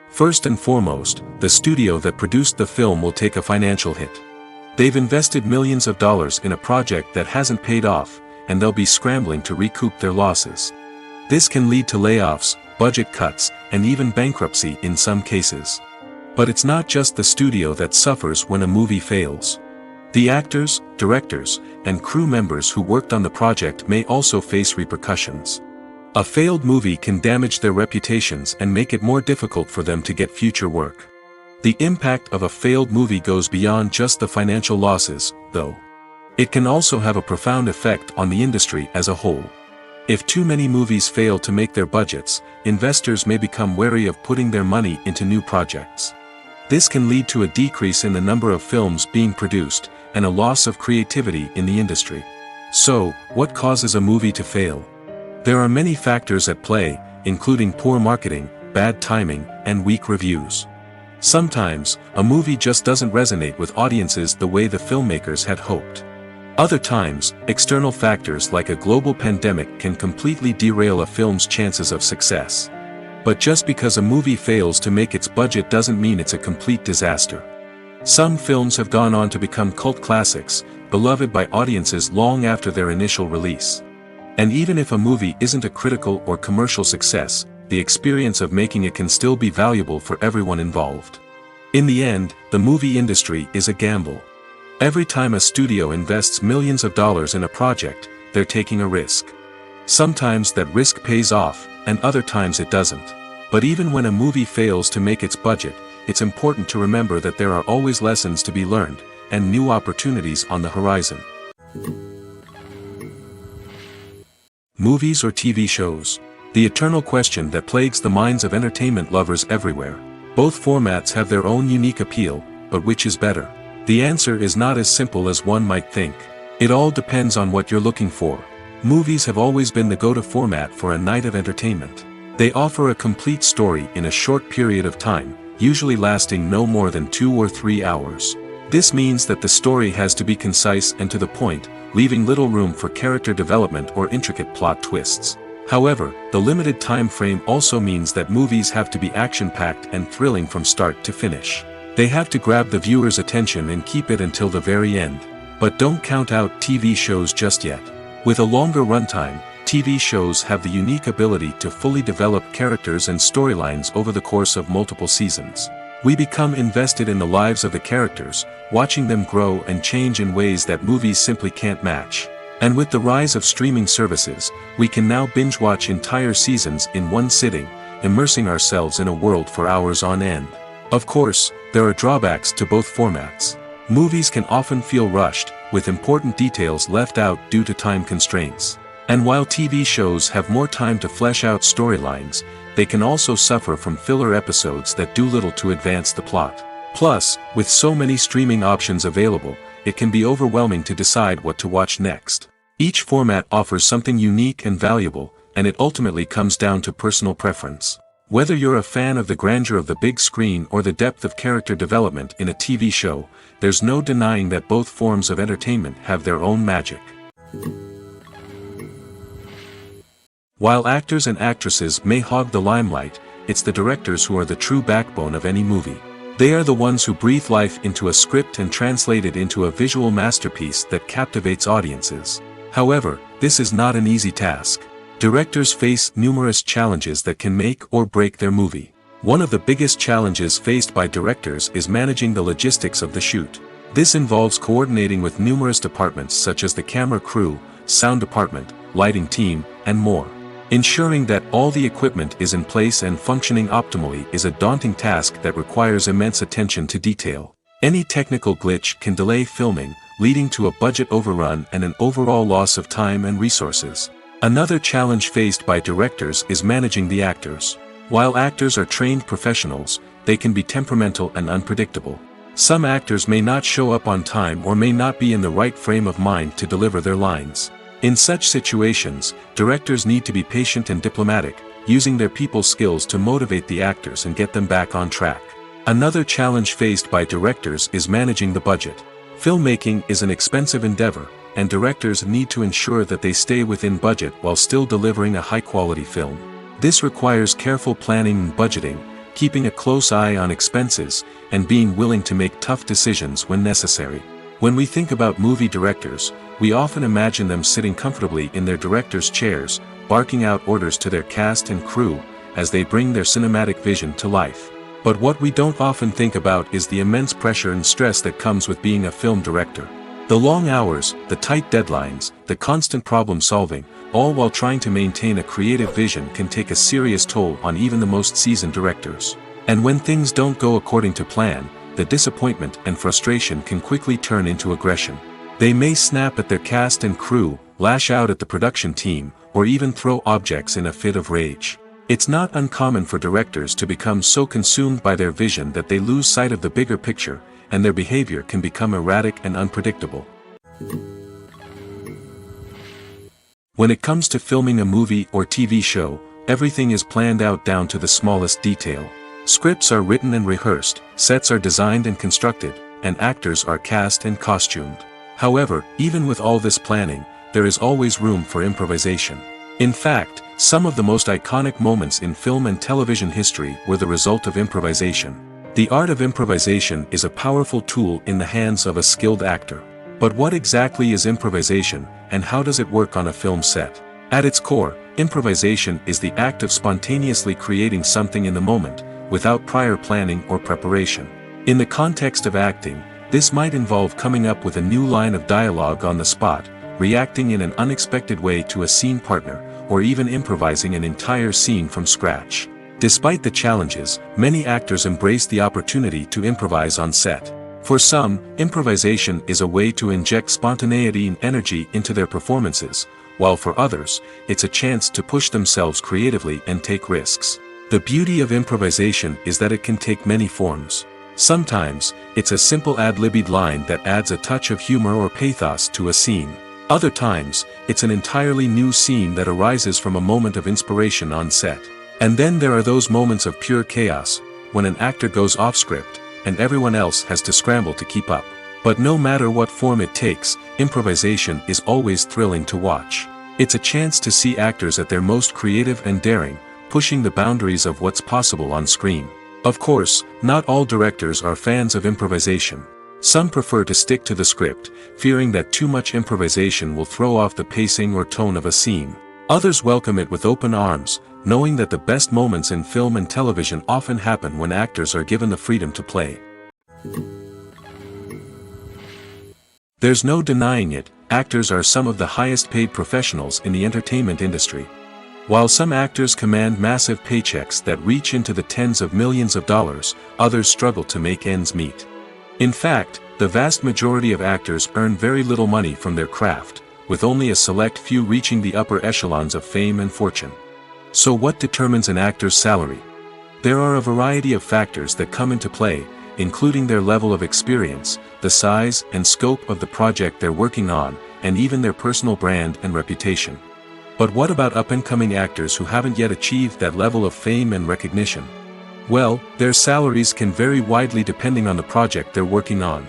First and foremost, the studio that produced the film will take a financial hit. They've invested millions of dollars in a project that hasn't paid off, and they'll be scrambling to recoup their losses. This can lead to layoffs, budget cuts, and even bankruptcy in some cases. But it's not just the studio that suffers when a movie fails. The actors, directors, and crew members who worked on the project may also face repercussions. A failed movie can damage their reputations and make it more difficult for them to get future work. The impact of a failed movie goes beyond just the financial losses, though. It can also have a profound effect on the industry as a whole. If too many movies fail to make their budgets, investors may become wary of putting their money into new projects. This can lead to a decrease in the number of films being produced, and a loss of creativity in the industry. So, what causes a movie to fail? There are many factors at play, including poor marketing, bad timing, and weak reviews. Sometimes, a movie just doesn't resonate with audiences the way the filmmakers had hoped. Other times, external factors like a global pandemic can completely derail a film's chances of success. But just because a movie fails to make its budget doesn't mean it's a complete disaster. Some films have gone on to become cult classics, beloved by audiences long after their initial release. And even if a movie isn't a critical or commercial success, the experience of making it can still be valuable for everyone involved. In the end, the movie industry is a gamble. Every time a studio invests millions of dollars in a project, they're taking a risk. Sometimes that risk pays off, and other times it doesn't. But even when a movie fails to make its budget, it's important to remember that there are always lessons to be learned, and new opportunities on the horizon. Movies or TV shows? The eternal question that plagues the minds of entertainment lovers everywhere. Both formats have their own unique appeal, but which is better? The answer is not as simple as one might think. It all depends on what you're looking for. Movies have always been the go-to format for a night of entertainment. They offer a complete story in a short period of time, usually lasting no more than 2 or 3 hours. This means that the story has to be concise and to the point, leaving little room for character development or intricate plot twists. However, the limited time frame also means that movies have to be action-packed and thrilling from start to finish. They have to grab the viewer's attention and keep it until the very end. But don't count out TV shows just yet. With a longer runtime, TV shows have the unique ability to fully develop characters and storylines over the course of multiple seasons. We become invested in the lives of the characters, watching them grow and change in ways that movies simply can't match. And with the rise of streaming services, we can now binge-watch entire seasons in one sitting, immersing ourselves in a world for hours on end. Of course, there are drawbacks to both formats. Movies can often feel rushed, with important details left out due to time constraints. And while TV shows have more time to flesh out storylines, they can also suffer from filler episodes that do little to advance the plot. Plus, with so many streaming options available, it can be overwhelming to decide what to watch next. Each format offers something unique and valuable, and it ultimately comes down to personal preference. Whether you're a fan of the grandeur of the big screen or the depth of character development in a TV show, there's no denying that both forms of entertainment have their own magic. While actors and actresses may hog the limelight, it's the directors who are the true backbone of any movie. They are the ones who breathe life into a script and translate it into a visual masterpiece that captivates audiences. However, this is not an easy task. Directors face numerous challenges that can make or break their movie. One of the biggest challenges faced by directors is managing the logistics of the shoot. This involves coordinating with numerous departments such as the camera crew, sound department, lighting team, and more. Ensuring that all the equipment is in place and functioning optimally is a daunting task that requires immense attention to detail. Any technical glitch can delay filming, leading to a budget overrun and an overall loss of time and resources. Another challenge faced by directors is managing the actors. While actors are trained professionals, they can be temperamental and unpredictable. Some actors may not show up on time or may not be in the right frame of mind to deliver their lines. In such situations, directors need to be patient and diplomatic, using their people skills to motivate the actors and get them back on track. Another challenge faced by directors is managing the budget. Filmmaking is an expensive endeavor, and directors need to ensure that they stay within budget while still delivering a high-quality film. This requires careful planning and budgeting, keeping a close eye on expenses, and being willing to make tough decisions when necessary. When we think about movie directors, we often imagine them sitting comfortably in their director's chairs, barking out orders to their cast and crew, as they bring their cinematic vision to life. But what we don't often think about is the immense pressure and stress that comes with being a film director. The long hours, the tight deadlines, the constant problem solving, all while trying to maintain a creative vision can take a serious toll on even the most seasoned directors. And when things don't go according to plan, the disappointment and frustration can quickly turn into aggression. They may snap at their cast and crew, lash out at the production team, or even throw objects in a fit of rage. It's not uncommon for directors to become so consumed by their vision that they lose sight of the bigger picture, and their behavior can become erratic and unpredictable. When it comes to filming a movie or TV show, everything is planned out down to the smallest detail. Scripts are written and rehearsed, sets are designed and constructed, and actors are cast and costumed. However, even with all this planning, there is always room for improvisation. In fact, some of the most iconic moments in film and television history were the result of improvisation. The art of improvisation is a powerful tool in the hands of a skilled actor. But what exactly is improvisation, and how does it work on a film set? At its core, improvisation is the act of spontaneously creating something in the moment, without prior planning or preparation. In the context of acting, this might involve coming up with a new line of dialogue on the spot, reacting in an unexpected way to a scene partner, or even improvising an entire scene from scratch. Despite the challenges, many actors embrace the opportunity to improvise on set. For some, improvisation is a way to inject spontaneity and energy into their performances, while for others, it's a chance to push themselves creatively and take risks. The beauty of improvisation is that it can take many forms. Sometimes, it's a simple ad-libbed line that adds a touch of humor or pathos to a scene. Other times, it's an entirely new scene that arises from a moment of inspiration on set. And then there are those moments of pure chaos, when an actor goes off script, and everyone else has to scramble to keep up. But no matter what form it takes, improvisation is always thrilling to watch. It's a chance to see actors at their most creative and daring, pushing the boundaries of what's possible on screen. Of course, not all directors are fans of improvisation. Some prefer to stick to the script, fearing that too much improvisation will throw off the pacing or tone of a scene. Others welcome it with open arms, knowing that the best moments in film and television often happen when actors are given the freedom to play. There's no denying it, actors are some of the highest paid professionals in the entertainment industry. While some actors command massive paychecks that reach into the tens of millions of dollars, others struggle to make ends meet. In fact, the vast majority of actors earn very little money from their craft, with only a select few reaching the upper echelons of fame and fortune. So what determines an actor's salary? There are a variety of factors that come into play, including their level of experience, the size and scope of the project they're working on, and even their personal brand and reputation. But what about up-and-coming actors who haven't yet achieved that level of fame and recognition? Well, their salaries can vary widely depending on the project they're working on.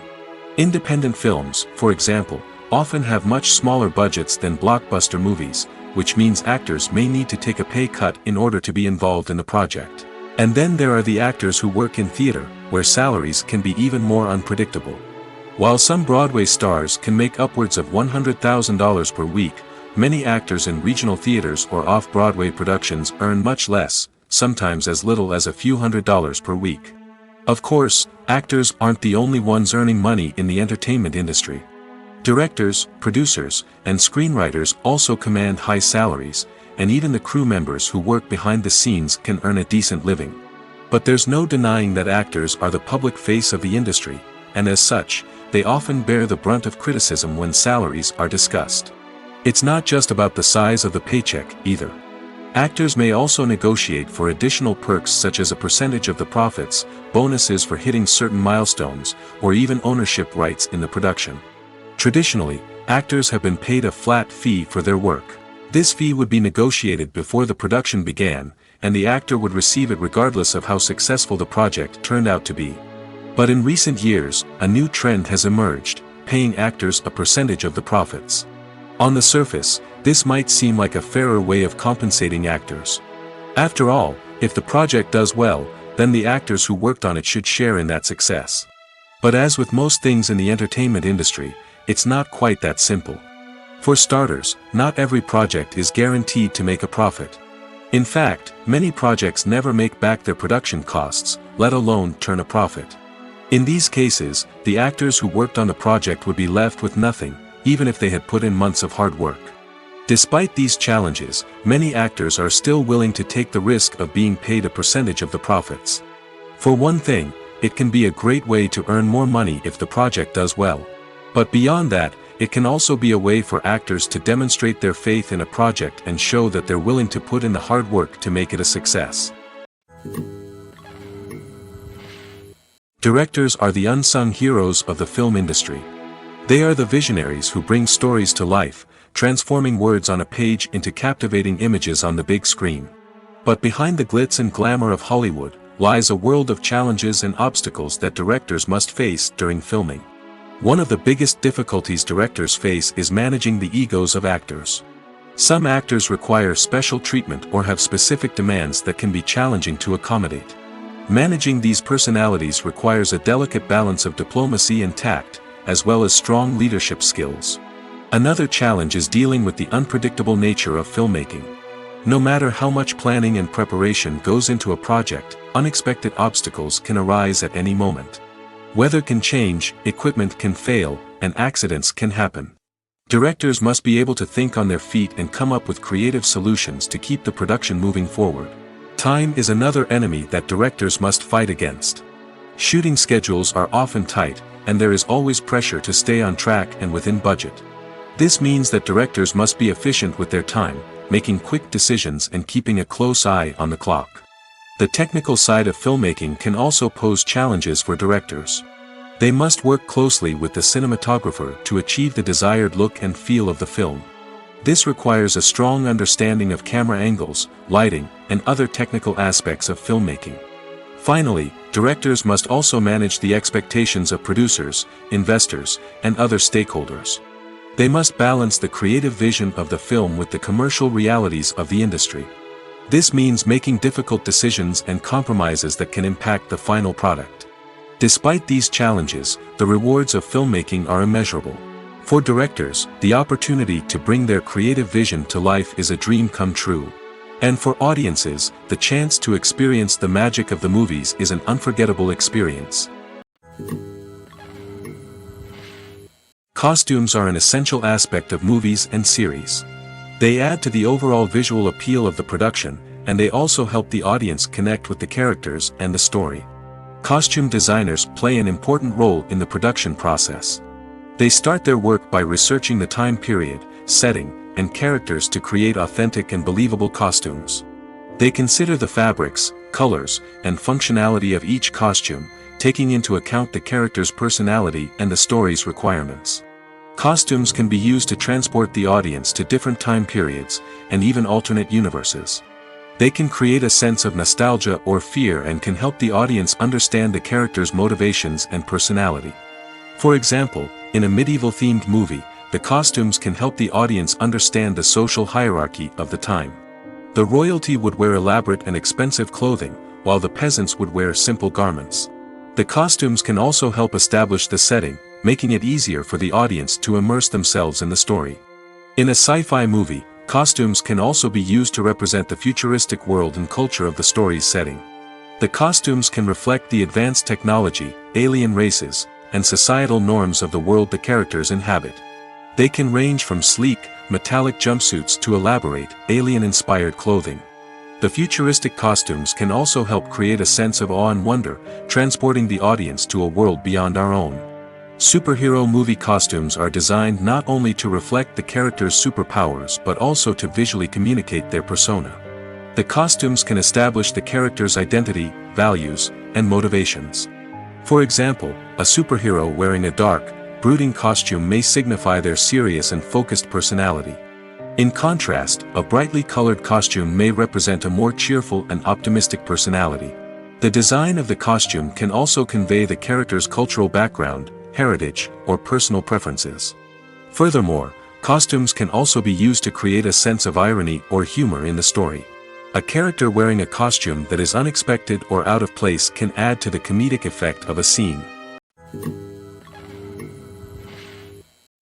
Independent films, for example, often have much smaller budgets than blockbuster movies, which means actors may need to take a pay cut in order to be involved in the project. And then there are the actors who work in theater, where salaries can be even more unpredictable. While some Broadway stars can make upwards of $100,000 per week, many actors in regional theaters or off-Broadway productions earn much less, sometimes as little as a few $100s per week. Of course, actors aren't the only ones earning money in the entertainment industry. Directors, producers, and screenwriters also command high salaries, and even the crew members who work behind the scenes can earn a decent living. But there's no denying that actors are the public face of the industry, and as such, they often bear the brunt of criticism when salaries are discussed. It's not just about the size of the paycheck, either. Actors may also negotiate for additional perks such as a percentage of the profits, bonuses for hitting certain milestones, or even ownership rights in the production. Traditionally, actors have been paid a flat fee for their work. This fee would be negotiated before the production began, and the actor would receive it regardless of how successful the project turned out to be. But in recent years, a new trend has emerged, paying actors a percentage of the profits. On the surface, this might seem like a fairer way of compensating actors. After all, if the project does well, then the actors who worked on it should share in that success. But as with most things in the entertainment industry, it's not quite that simple. For starters, not every project is guaranteed to make a profit. In fact, many projects never make back their production costs, let alone turn a profit. In these cases, the actors who worked on the project would be left with nothing, even if they had put in months of hard work. Despite these challenges, many actors are still willing to take the risk of being paid a percentage of the profits. For one thing, it can be a great way to earn more money if the project does well. But beyond that, it can also be a way for actors to demonstrate their faith in a project and show that they're willing to put in the hard work to make it a success. Directors are the unsung heroes of the film industry. They are the visionaries who bring stories to life, transforming words on a page into captivating images on the big screen. But behind the glitz and glamour of Hollywood, lies a world of challenges and obstacles that directors must face during filming. One of the biggest difficulties directors face is managing the egos of actors. Some actors require special treatment or have specific demands that can be challenging to accommodate. Managing these personalities requires a delicate balance of diplomacy and tact, as well as strong leadership skills. Another challenge is dealing with the unpredictable nature of filmmaking. No matter how much planning and preparation goes into a project, unexpected obstacles can arise at any moment. Weather can change, equipment can fail, and accidents can happen. Directors must be able to think on their feet and come up with creative solutions to keep the production moving forward. Time is another enemy that directors must fight against. Shooting schedules are often tight, and there is always pressure to stay on track and within budget. This means that directors must be efficient with their time, making quick decisions and keeping a close eye on the clock. The technical side of filmmaking can also pose challenges for directors. They must work closely with the cinematographer to achieve the desired look and feel of the film. This requires a strong understanding of camera angles, lighting, and other technical aspects of filmmaking. Finally, directors must also manage the expectations of producers, investors, and other stakeholders. They must balance the creative vision of the film with the commercial realities of the industry. This means making difficult decisions and compromises that can impact the final product. Despite these challenges, the rewards of filmmaking are immeasurable. For directors, the opportunity to bring their creative vision to life is a dream come true. And for audiences, the chance to experience the magic of the movies is an unforgettable experience. Costumes are an essential aspect of movies and series. They add to the overall visual appeal of the production, and they also help the audience connect with the characters and the story. Costume designers play an important role in the production process. They start their work by researching the time period, setting, and characters to create authentic and believable costumes. They consider the fabrics, colors, and functionality of each costume, taking into account the character's personality and the story's requirements. Costumes can be used to transport the audience to different time periods, and even alternate universes. They can create a sense of nostalgia or fear and can help the audience understand the character's motivations and personality. For example, in a medieval-themed movie, the costumes can help the audience understand the social hierarchy of the time. The royalty would wear elaborate and expensive clothing, while the peasants would wear simple garments. The costumes can also help establish the setting, making it easier for the audience to immerse themselves in the story. In a sci-fi movie, costumes can also be used to represent the futuristic world and culture of the story's setting. The costumes can reflect the advanced technology, alien races, and societal norms of the world the characters inhabit. They can range from sleek, metallic jumpsuits to elaborate, alien-inspired clothing. The futuristic costumes can also help create a sense of awe and wonder, transporting the audience to a world beyond our own. Superhero movie costumes are designed not only to reflect the character's superpowers but also to visually communicate their persona. The costumes can establish the character's identity, values, and motivations. For example, a superhero wearing a dark, brooding costume may signify their serious and focused personality. In contrast, a brightly colored costume may represent a more cheerful and optimistic personality. The design of the costume can also convey the character's cultural background, heritage, or personal preferences. Furthermore, costumes can also be used to create a sense of irony or humor in the story. A character wearing a costume that is unexpected or out of place can add to the comedic effect of a scene.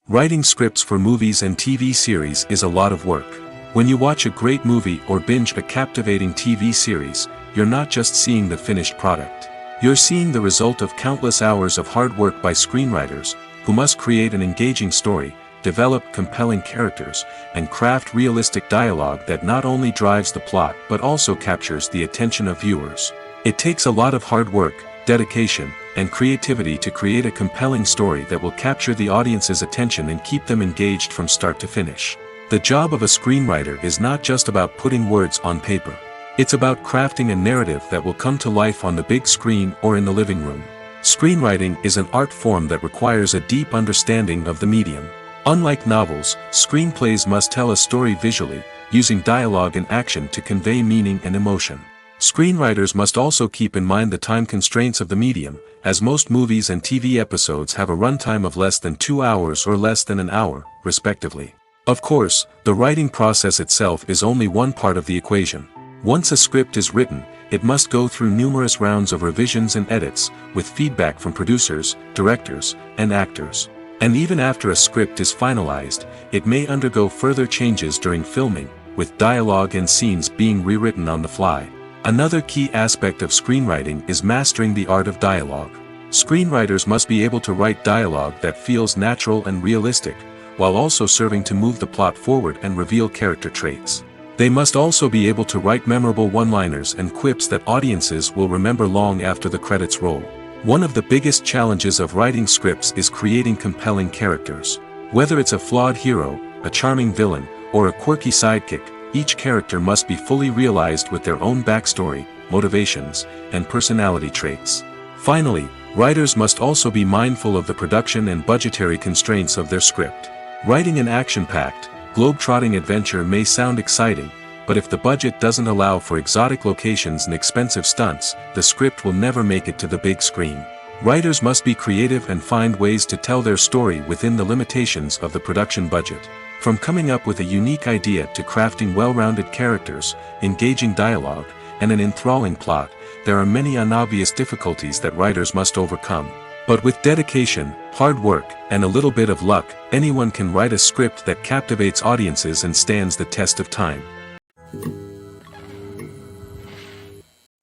Writing scripts for movies and TV series is a lot of work. When you watch a great movie or binge a captivating TV series, you're not just seeing the finished product. You're seeing the result of countless hours of hard work by screenwriters, who must create an engaging story, develop compelling characters, and craft realistic dialogue that not only drives the plot but also captures the attention of viewers. It takes a lot of hard work, dedication, and creativity to create a compelling story that will capture the audience's attention and keep them engaged from start to finish. The job of a screenwriter is not just about putting words on paper. It's about crafting a narrative that will come to life on the big screen or in the living room. Screenwriting is an art form that requires a deep understanding of the medium. Unlike novels, screenplays must tell a story visually, using dialogue and action to convey meaning and emotion. Screenwriters must also keep in mind the time constraints of the medium, as most movies and TV episodes have a runtime of less than 2 hours or less than an hour, respectively. Of course, the writing process itself is only one part of the equation. Once a script is written, it must go through numerous rounds of revisions and edits, with feedback from producers, directors, and actors. And even after a script is finalized, it may undergo further changes during filming, with dialogue and scenes being rewritten on the fly. Another key aspect of screenwriting is mastering the art of dialogue. Screenwriters must be able to write dialogue that feels natural and realistic, while also serving to move the plot forward and reveal character traits. They must also be able to write memorable one-liners and quips that audiences will remember long after the credits roll. One of the biggest challenges of writing scripts is creating compelling characters. Whether it's a flawed hero, a charming villain, or a quirky sidekick, each character must be fully realized with their own backstory, motivations, and personality traits. Finally, writers must also be mindful of the production and budgetary constraints of their script. Writing an action-packed, globe-trotting adventure may sound exciting, but if the budget doesn't allow for exotic locations and expensive stunts, the script will never make it to the big screen. Writers must be creative and find ways to tell their story within the limitations of the production budget. From coming up with a unique idea to crafting well-rounded characters, engaging dialogue, and an enthralling plot, there are many unobvious difficulties that writers must overcome. But with dedication, hard work, and a little bit of luck, anyone can write a script that captivates audiences and stands the test of time.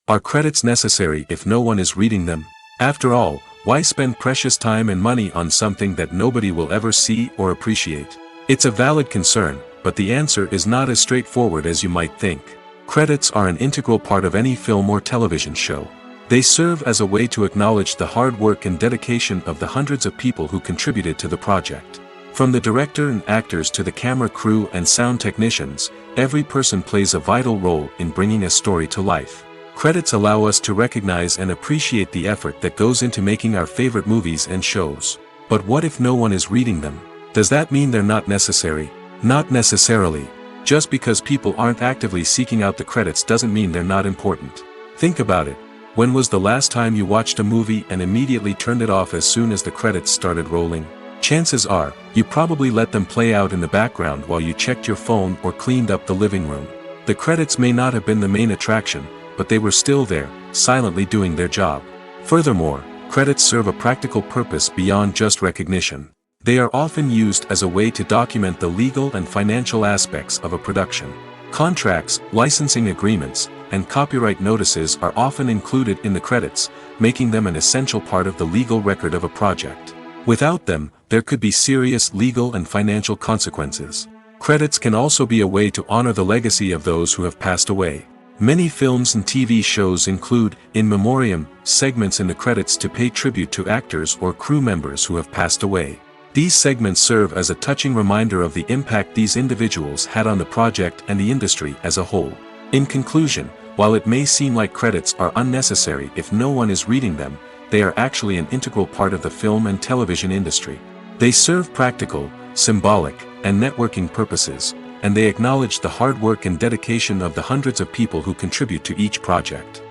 Are credits necessary if no one is reading them? After all, why spend precious time and money on something that nobody will ever see or appreciate? It's a valid concern, but the answer is not as straightforward as you might think. Credits are an integral part of any film or television show. They serve as a way to acknowledge the hard work and dedication of the hundreds of people who contributed to the project. From the director and actors to the camera crew and sound technicians, every person plays a vital role in bringing a story to life. Credits allow us to recognize and appreciate the effort that goes into making our favorite movies and shows. But what if no one is reading them? Does that mean they're not necessary? Not necessarily. Just because people aren't actively seeking out the credits doesn't mean they're not important. Think about it. When was the last time you watched a movie and immediately turned it off as soon as the credits started rolling? Chances are, you probably let them play out in the background while you checked your phone or cleaned up the living room. The credits may not have been the main attraction, but they were still there, silently doing their job. Furthermore, credits serve a practical purpose beyond just recognition. They are often used as a way to document the legal and financial aspects of a production. Contracts, licensing agreements, and copyright notices are often included in the credits, making them an essential part of the legal record of a project. Without them, there could be serious legal and financial consequences. Credits can also be a way to honor the legacy of those who have passed away. Many films and TV shows include, in memoriam, segments in the credits to pay tribute to actors or crew members who have passed away. These segments serve as a touching reminder of the impact these individuals had on the project and the industry as a whole. In conclusion, while it may seem like credits are unnecessary if no one is reading them, they are actually an integral part of the film and television industry. They serve practical, symbolic, and networking purposes, and they acknowledge the hard work and dedication of the hundreds of people who contribute to each project.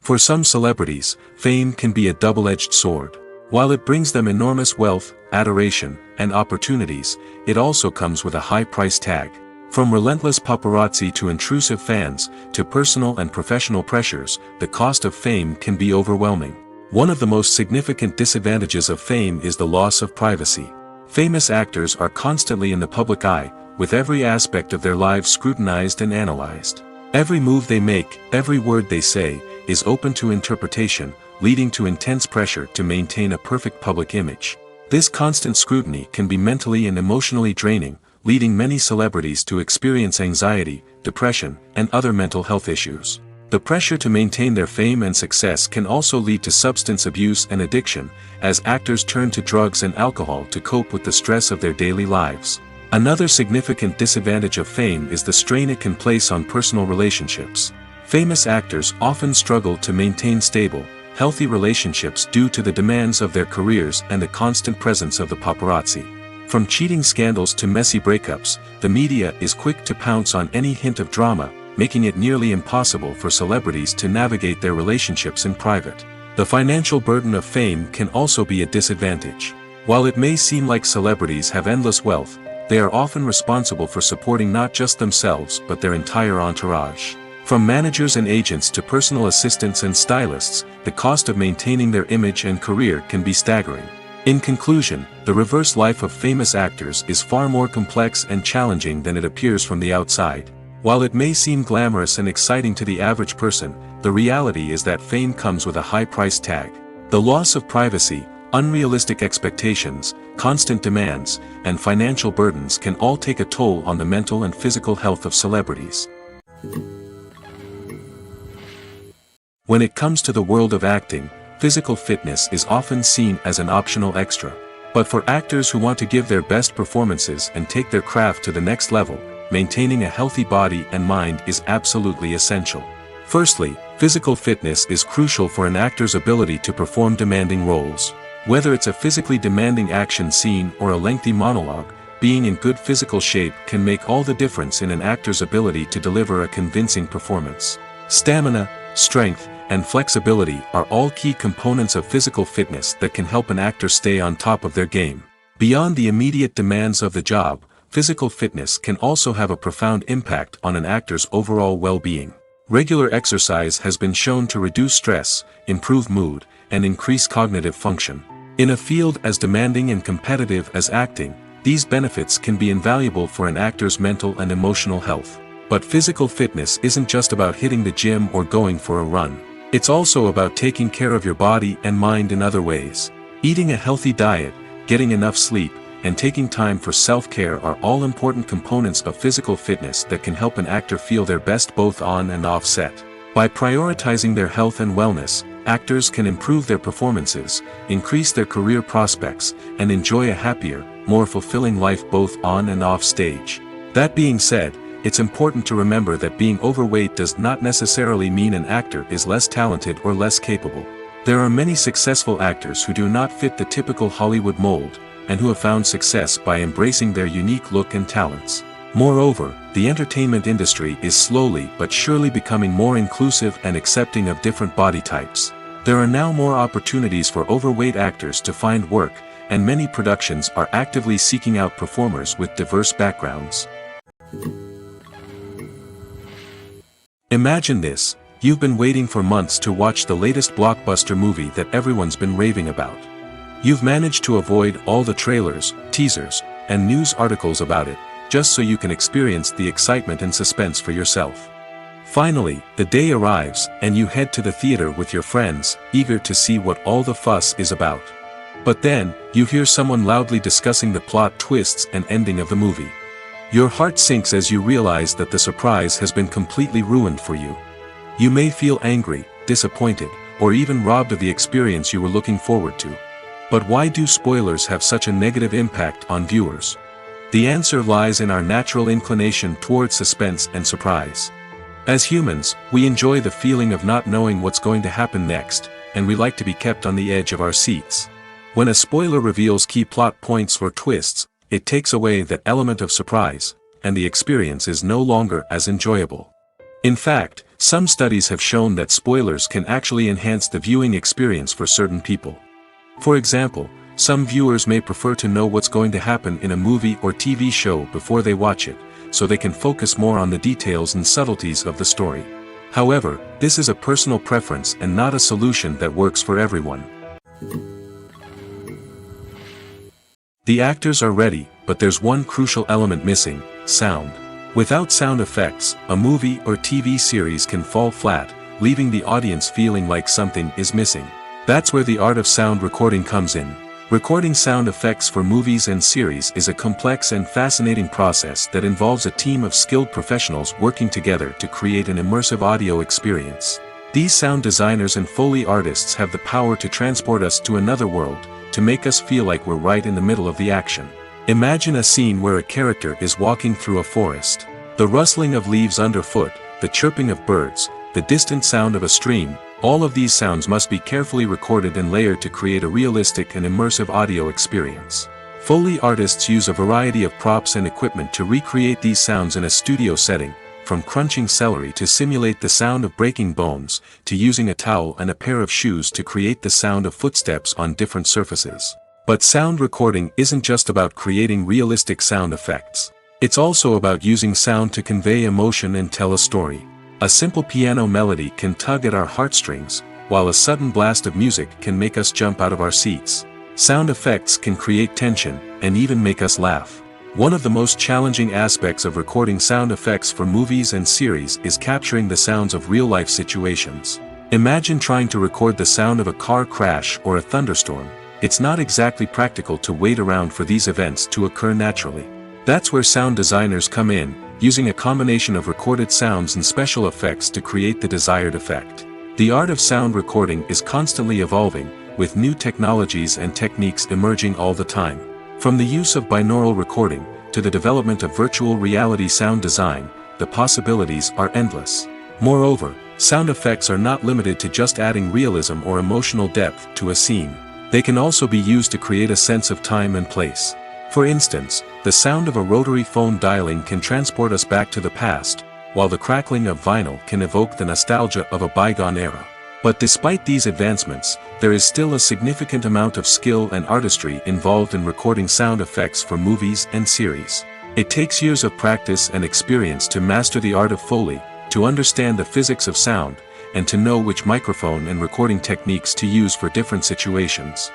For some celebrities, fame can be a double-edged sword. While it brings them enormous wealth, adoration, and opportunities, it also comes with a high price tag. From relentless paparazzi to intrusive fans, to personal and professional pressures, the cost of fame can be overwhelming. One of the most significant disadvantages of fame is the loss of privacy. Famous actors are constantly in the public eye, with every aspect of their lives scrutinized and analyzed. Every move they make, every word they say, is open to interpretation, leading to intense pressure to maintain a perfect public image. This constant scrutiny can be mentally and emotionally draining, leading many celebrities to experience anxiety, depression, and other mental health issues. The pressure to maintain their fame and success can also lead to substance abuse and addiction, as actors turn to drugs and alcohol to cope with the stress of their daily lives. Another significant disadvantage of fame is the strain it can place on personal relationships. Famous actors often struggle to maintain stable, healthy relationships due to the demands of their careers and the constant presence of the paparazzi. From cheating scandals to messy breakups, the media is quick to pounce on any hint of drama, making it nearly impossible for celebrities to navigate their relationships in private. The financial burden of fame can also be a disadvantage. While it may seem like celebrities have endless wealth, they are often responsible for supporting not just themselves but their entire entourage. From managers and agents to personal assistants and stylists, the cost of maintaining their image and career can be staggering. In conclusion, the reverse life of famous actors is far more complex and challenging than it appears from the outside. While it may seem glamorous and exciting to the average person, the reality is that fame comes with a high price tag. The loss of privacy, unrealistic expectations, constant demands, and financial burdens can all take a toll on the mental and physical health of celebrities. When it comes to the world of acting, physical fitness is often seen as an optional extra. But for actors who want to give their best performances and take their craft to the next level, maintaining a healthy body and mind is absolutely essential. Firstly, physical fitness is crucial for an actor's ability to perform demanding roles. Whether it's a physically demanding action scene or a lengthy monologue, being in good physical shape can make all the difference in an actor's ability to deliver a convincing performance. Stamina, strength, and flexibility are all key components of physical fitness that can help an actor stay on top of their game. Beyond the immediate demands of the job, physical fitness can also have a profound impact on an actor's overall well-being. Regular exercise has been shown to reduce stress, improve mood, and increase cognitive function. In a field as demanding and competitive as acting, these benefits can be invaluable for an actor's mental and emotional health. But physical fitness isn't just about hitting the gym or going for a run. It's also about taking care of your body and mind in other ways. Eating a healthy diet, getting enough sleep, and taking time for self-care are all important components of physical fitness that can help an actor feel their best both on and off set. By prioritizing their health and wellness, actors can improve their performances, increase their career prospects, and enjoy a happier, more fulfilling life both on and off stage. That being said, it's important to remember that being overweight does not necessarily mean an actor is less talented or less capable. There are many successful actors who do not fit the typical Hollywood mold, and who have found success by embracing their unique look and talents. Moreover, the entertainment industry is slowly but surely becoming more inclusive and accepting of different body types. There are now more opportunities for overweight actors to find work, and many productions are actively seeking out performers with diverse backgrounds. Imagine this: you've been waiting for months to watch the latest blockbuster movie that everyone's been raving about. You've managed to avoid all the trailers, teasers, and news articles about it, just so you can experience the excitement and suspense for yourself. Finally, the day arrives, and you head to the theater with your friends, eager to see what all the fuss is about. But then, you hear someone loudly discussing the plot twists and ending of the movie. Your heart sinks as you realize that the surprise has been completely ruined for you. You may feel angry, disappointed, or even robbed of the experience you were looking forward to. But why do spoilers have such a negative impact on viewers? The answer lies in our natural inclination toward suspense and surprise. As humans, we enjoy the feeling of not knowing what's going to happen next, and we like to be kept on the edge of our seats. When a spoiler reveals key plot points or twists, it takes away that element of surprise, and the experience is no longer as enjoyable. In fact, some studies have shown that spoilers can actually enhance the viewing experience for certain people. For example, some viewers may prefer to know what's going to happen in a movie or TV show before they watch it, so they can focus more on the details and subtleties of the story. However, this is a personal preference and not a solution that works for everyone. The actors are ready, but there's one crucial element missing: sound. Without sound effects, a movie or TV series can fall flat, leaving the audience feeling like something is missing. That's where the art of sound recording comes in. Recording sound effects for movies and series is a complex and fascinating process that involves a team of skilled professionals working together to create an immersive audio experience. These sound designers and Foley artists have the power to transport us to another world, to make us feel like we're right in the middle of the action. Imagine a scene where a character is walking through a forest. The rustling of leaves underfoot, the chirping of birds, the distant sound of a stream, all of these sounds must be carefully recorded and layered to create a realistic and immersive audio experience. Foley artists use a variety of props and equipment to recreate these sounds in a studio setting, from crunching celery to simulate the sound of breaking bones, to using a towel and a pair of shoes to create the sound of footsteps on different surfaces. But sound recording isn't just about creating realistic sound effects. It's also about using sound to convey emotion and tell a story. A simple piano melody can tug at our heartstrings, while a sudden blast of music can make us jump out of our seats. Sound effects can create tension, and even make us laugh. One of the most challenging aspects of recording sound effects for movies and series is capturing the sounds of real-life situations. Imagine trying to record the sound of a car crash or a thunderstorm. It's not exactly practical to wait around for these events to occur naturally. That's where sound designers come in, using a combination of recorded sounds and special effects to create the desired effect. The art of sound recording is constantly evolving, with new technologies and techniques emerging all the time. From the use of binaural recording, to the development of virtual reality sound design, the possibilities are endless. Moreover, sound effects are not limited to just adding realism or emotional depth to a scene. They can also be used to create a sense of time and place. For instance, the sound of a rotary phone dialing can transport us back to the past, while the crackling of vinyl can evoke the nostalgia of a bygone era. But despite these advancements, there is still a significant amount of skill and artistry involved in recording sound effects for movies and series. It takes years of practice and experience to master the art of Foley, to understand the physics of sound, and to know which microphone and recording techniques to use for different situations.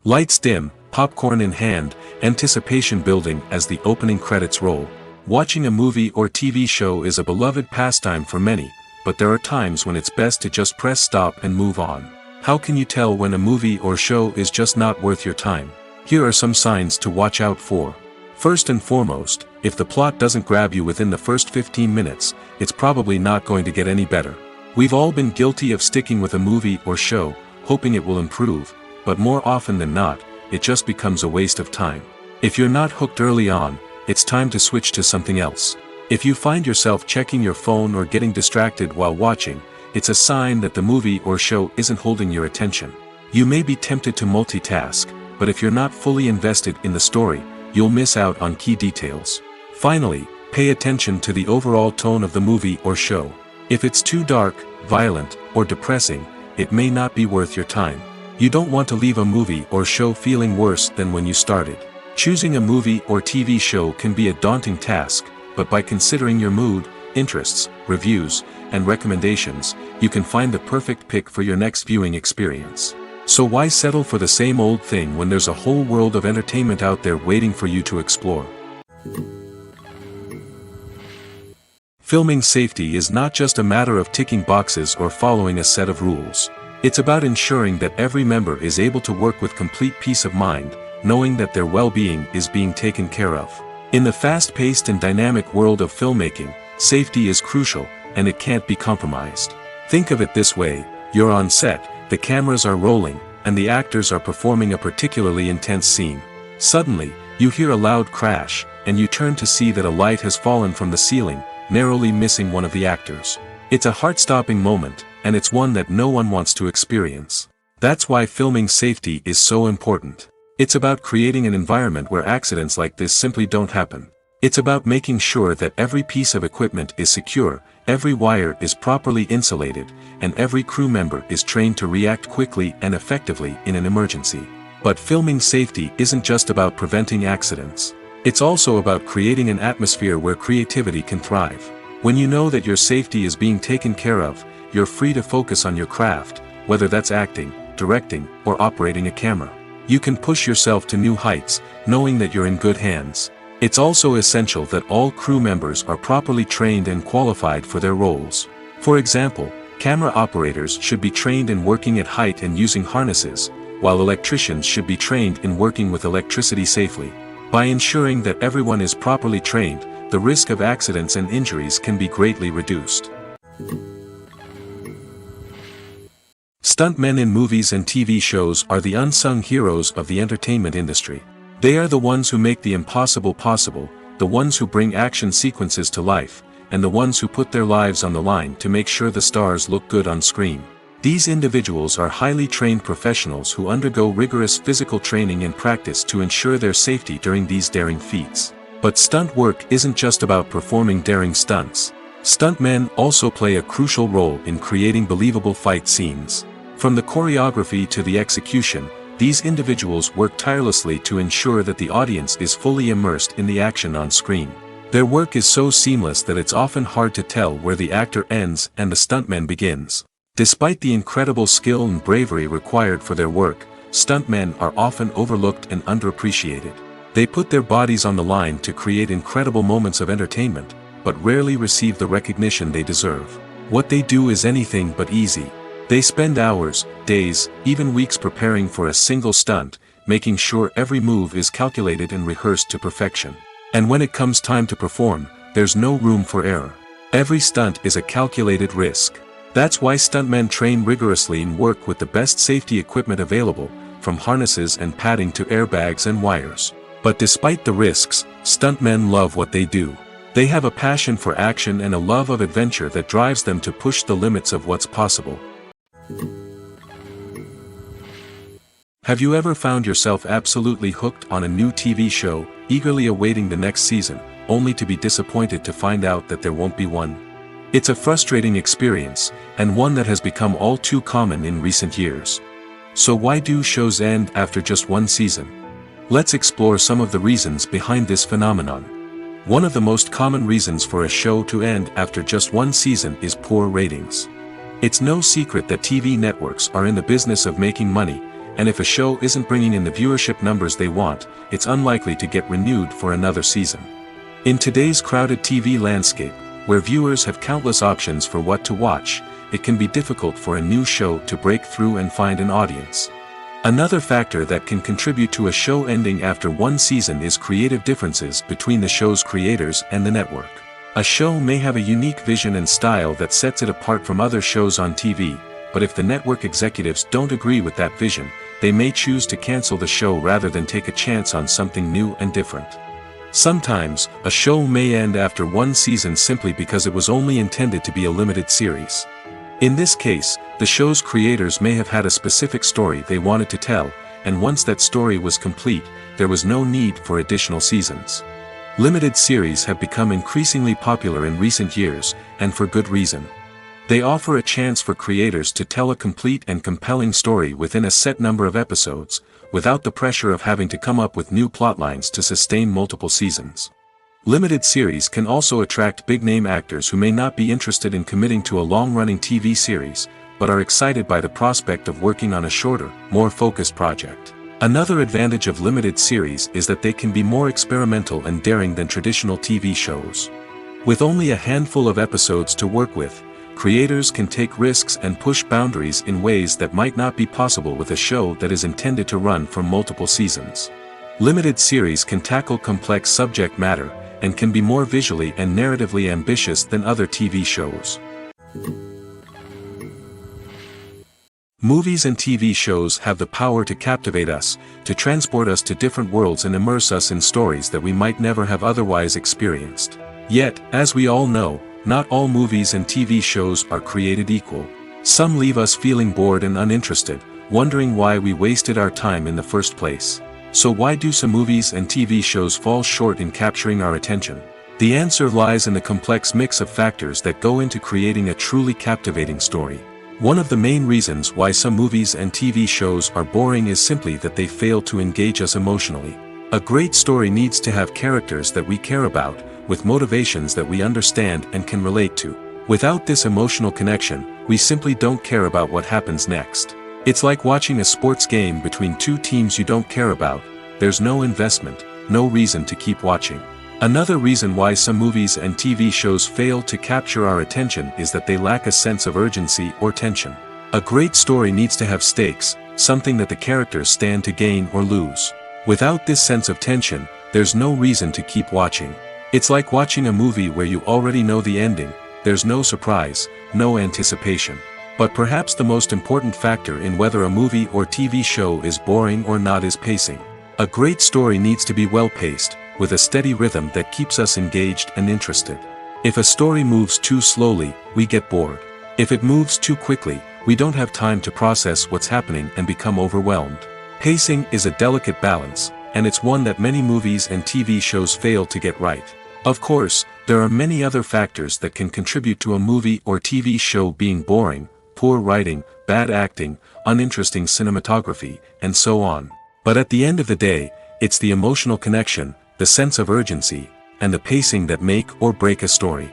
Lights dim, popcorn in hand, anticipation building as the opening credits roll. Watching a movie or TV show is a beloved pastime for many, but there are times when it's best to just press stop and move on. How can you tell when a movie or show is just not worth your time? Here are some signs to watch out for. First and foremost, if the plot doesn't grab you within the first 15 minutes, it's probably not going to get any better. We've all been guilty of sticking with a movie or show, hoping it will improve, but more often than not, it just becomes a waste of time. If you're not hooked early on, it's time to switch to something else. If you find yourself checking your phone or getting distracted while watching, it's a sign that the movie or show isn't holding your attention. You may be tempted to multitask, but if you're not fully invested in the story, you'll miss out on key details. Finally, pay attention to the overall tone of the movie or show. If it's too dark, violent, or depressing, it may not be worth your time. You don't want to leave a movie or show feeling worse than when you started. Choosing a movie or TV show can be a daunting task, but by considering your mood, interests, reviews, and recommendations, you can find the perfect pick for your next viewing experience. So why settle for the same old thing when there's a whole world of entertainment out there waiting for you to explore? Filming safety is not just a matter of ticking boxes or following a set of rules. It's about ensuring that every member is able to work with complete peace of mind, knowing that their well-being is being taken care of. In the fast-paced and dynamic world of filmmaking, safety is crucial, and it can't be compromised. Think of it this way: you're on set, the cameras are rolling, and the actors are performing a particularly intense scene. Suddenly, you hear a loud crash, and you turn to see that a light has fallen from the ceiling, narrowly missing one of the actors. It's a heart-stopping moment, and it's one that no one wants to experience. That's why filming safety is so important. It's about creating an environment where accidents like this simply don't happen. It's about making sure that every piece of equipment is secure, every wire is properly insulated, and every crew member is trained to react quickly and effectively in an emergency. But filming safety isn't just about preventing accidents. It's also about creating an atmosphere where creativity can thrive. When you know that your safety is being taken care of, you're free to focus on your craft, whether that's acting, directing, or operating a camera. You can push yourself to new heights, knowing that you're in good hands. It's also essential that all crew members are properly trained and qualified for their roles. For example, camera operators should be trained in working at height and using harnesses, while electricians should be trained in working with electricity safely. By ensuring that everyone is properly trained, the risk of accidents and injuries can be greatly reduced. Stuntmen in movies and TV shows are the unsung heroes of the entertainment industry. They are the ones who make the impossible possible, the ones who bring action sequences to life, and the ones who put their lives on the line to make sure the stars look good on screen. These individuals are highly trained professionals who undergo rigorous physical training and practice to ensure their safety during these daring feats. But stunt work isn't just about performing daring stunts. Stuntmen also play a crucial role in creating believable fight scenes. From the choreography to the execution, these individuals work tirelessly to ensure that the audience is fully immersed in the action on screen. Their work is so seamless that it's often hard to tell where the actor ends and the stuntman begins. Despite the incredible skill and bravery required for their work, stuntmen are often overlooked and underappreciated. They put their bodies on the line to create incredible moments of entertainment, but rarely receive the recognition they deserve. What they do is anything but easy. They spend hours, days, even weeks preparing for a single stunt, making sure every move is calculated and rehearsed to perfection. And when it comes time to perform, there's no room for error. Every stunt is a calculated risk. That's why stuntmen train rigorously and work with the best safety equipment available, from harnesses and padding to airbags and wires. But despite the risks, stuntmen love what they do. They have a passion for action and a love of adventure that drives them to push the limits of what's possible. Have you ever found yourself absolutely hooked on a new TV show, eagerly awaiting the next season, only to be disappointed to find out that there won't be one? It's a frustrating experience, and one that has become all too common in recent years. So why do shows end after just one season? Let's explore some of the reasons behind this phenomenon. One of the most common reasons for a show to end after just one season is poor ratings. It's no secret that TV networks are in the business of making money, and if a show isn't bringing in the viewership numbers they want, it's unlikely to get renewed for another season. In today's crowded TV landscape, where viewers have countless options for what to watch, it can be difficult for a new show to break through and find an audience. Another factor that can contribute to a show ending after one season is creative differences between the show's creators and the network. A show may have a unique vision and style that sets it apart from other shows on TV, but if the network executives don't agree with that vision, they may choose to cancel the show rather than take a chance on something new and different. Sometimes, a show may end after one season simply because it was only intended to be a limited series. In this case, the show's creators may have had a specific story they wanted to tell, and once that story was complete, there was no need for additional seasons. Limited series have become increasingly popular in recent years, and for good reason. They offer a chance for creators to tell a complete and compelling story within a set number of episodes, without the pressure of having to come up with new plotlines to sustain multiple seasons. Limited series can also attract big-name actors who may not be interested in committing to a long-running TV series, but are excited by the prospect of working on a shorter, more focused project. Another advantage of limited series is that they can be more experimental and daring than traditional TV shows. With only a handful of episodes to work with, creators can take risks and push boundaries in ways that might not be possible with a show that is intended to run for multiple seasons. Limited series can tackle complex subject matter, and can be more visually and narratively ambitious than other TV shows. Movies and TV shows have the power to captivate us, to transport us to different worlds and immerse us in stories that we might never have otherwise experienced. Yet, as we all know, not all movies and TV shows are created equal. Some leave us feeling bored and uninterested, wondering why we wasted our time in the first place. So why do some movies and TV shows fall short in capturing our attention? The answer lies in the complex mix of factors that go into creating a truly captivating story. One of the main reasons why some movies and TV shows are boring is simply that they fail to engage us emotionally. A great story needs to have characters that we care about, with motivations that we understand and can relate to. Without this emotional connection, we simply don't care about what happens next. It's like watching a sports game between two teams you don't care about. There's no investment, no reason to keep watching. Another reason why some movies and TV shows fail to capture our attention is that they lack a sense of urgency or tension. A great story needs to have stakes, something that the characters stand to gain or lose. Without this sense of tension, there's no reason to keep watching. It's like watching a movie where you already know the ending, there's no surprise, no anticipation. But perhaps the most important factor in whether a movie or TV show is boring or not is pacing. A great story needs to be well-paced, with a steady rhythm that keeps us engaged and interested. If a story moves too slowly, we get bored. If it moves too quickly, we don't have time to process what's happening and become overwhelmed. Pacing is a delicate balance, and it's one that many movies and TV shows fail to get right. Of course, there are many other factors that can contribute to a movie or TV show being boring: poor writing, bad acting, uninteresting cinematography, and so on. But at the end of the day, it's the emotional connection, the sense of urgency, and the pacing that make or break a story.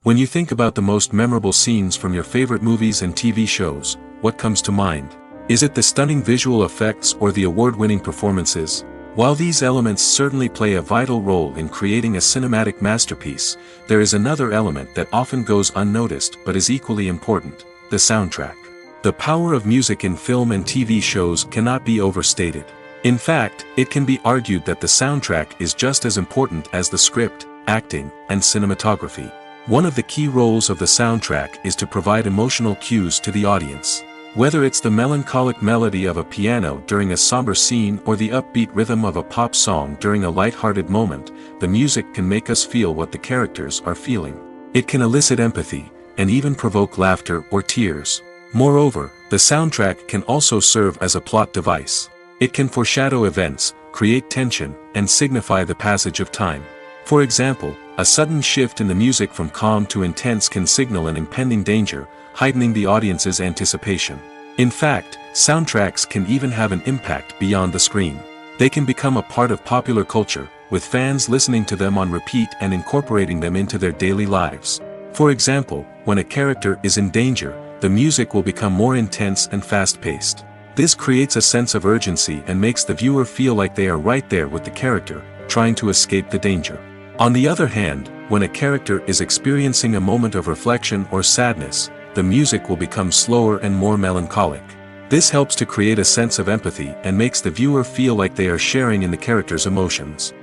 When you think about the most memorable scenes from your favorite movies and TV shows, what comes to mind? Is it the stunning visual effects or the award-winning performances? While these elements certainly play a vital role in creating a cinematic masterpiece, there is another element that often goes unnoticed but is equally important: the soundtrack. The power of music in film and TV shows cannot be overstated. In fact, it can be argued that the soundtrack is just as important as the script, acting, and cinematography. One of the key roles of the soundtrack is to provide emotional cues to the audience. Whether it's the melancholic melody of a piano during a somber scene or the upbeat rhythm of a pop song during a light-hearted moment, the music can make us feel what the characters are feeling. It can elicit empathy, and even provoke laughter or tears. Moreover, the soundtrack can also serve as a plot device. It can foreshadow events, create tension, and signify the passage of time. For example, a sudden shift in the music from calm to intense can signal an impending danger, heightening the audience's anticipation. In fact, soundtracks can even have an impact beyond the screen. They can become a part of popular culture, with fans listening to them on repeat and incorporating them into their daily lives. For example, when a character is in danger, the music will become more intense and fast-paced. This creates a sense of urgency and makes the viewer feel like they are right there with the character, trying to escape the danger. On the other hand, when a character is experiencing a moment of reflection or sadness, the music will become slower and more melancholic. This helps to create a sense of empathy and makes the viewer feel like they are sharing in the character's emotions.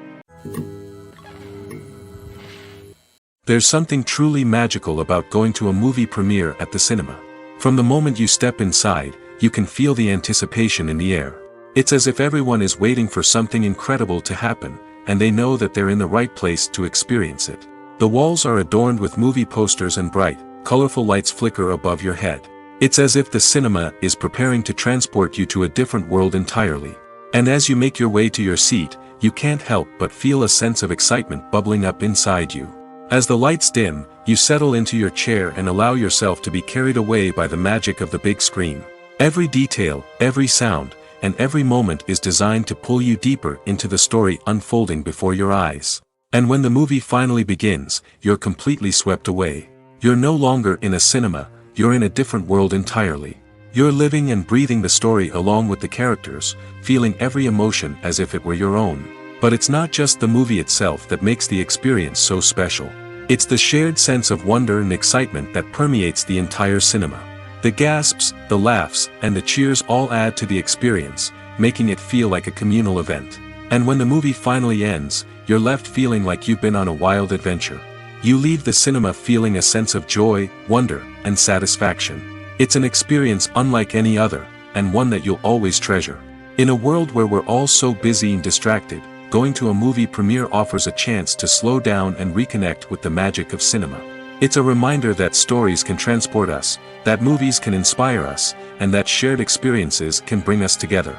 There's something truly magical about going to a movie premiere at the cinema. From the moment you step inside, you can feel the anticipation in the air. It's as if everyone is waiting for something incredible to happen, and they know that they're in the right place to experience it. The walls are adorned with movie posters and bright, colorful lights flicker above your head. It's as if the cinema is preparing to transport you to a different world entirely. And as you make your way to your seat, you can't help but feel a sense of excitement bubbling up inside you. As the lights dim, you settle into your chair and allow yourself to be carried away by the magic of the big screen. Every detail, every sound, and every moment is designed to pull you deeper into the story unfolding before your eyes. And when the movie finally begins, you're completely swept away. You're no longer in a cinema, you're in a different world entirely. You're living and breathing the story along with the characters, feeling every emotion as if it were your own. But it's not just the movie itself that makes the experience so special. It's the shared sense of wonder and excitement that permeates the entire cinema. The gasps, the laughs, and the cheers all add to the experience, making it feel like a communal event. And when the movie finally ends, you're left feeling like you've been on a wild adventure. You leave the cinema feeling a sense of joy, wonder, and satisfaction. It's an experience unlike any other, and one that you'll always treasure. In a world where we're all so busy and distracted, going to a movie premiere offers a chance to slow down and reconnect with the magic of cinema. It's a reminder that stories can transport us, that movies can inspire us, and that shared experiences can bring us together.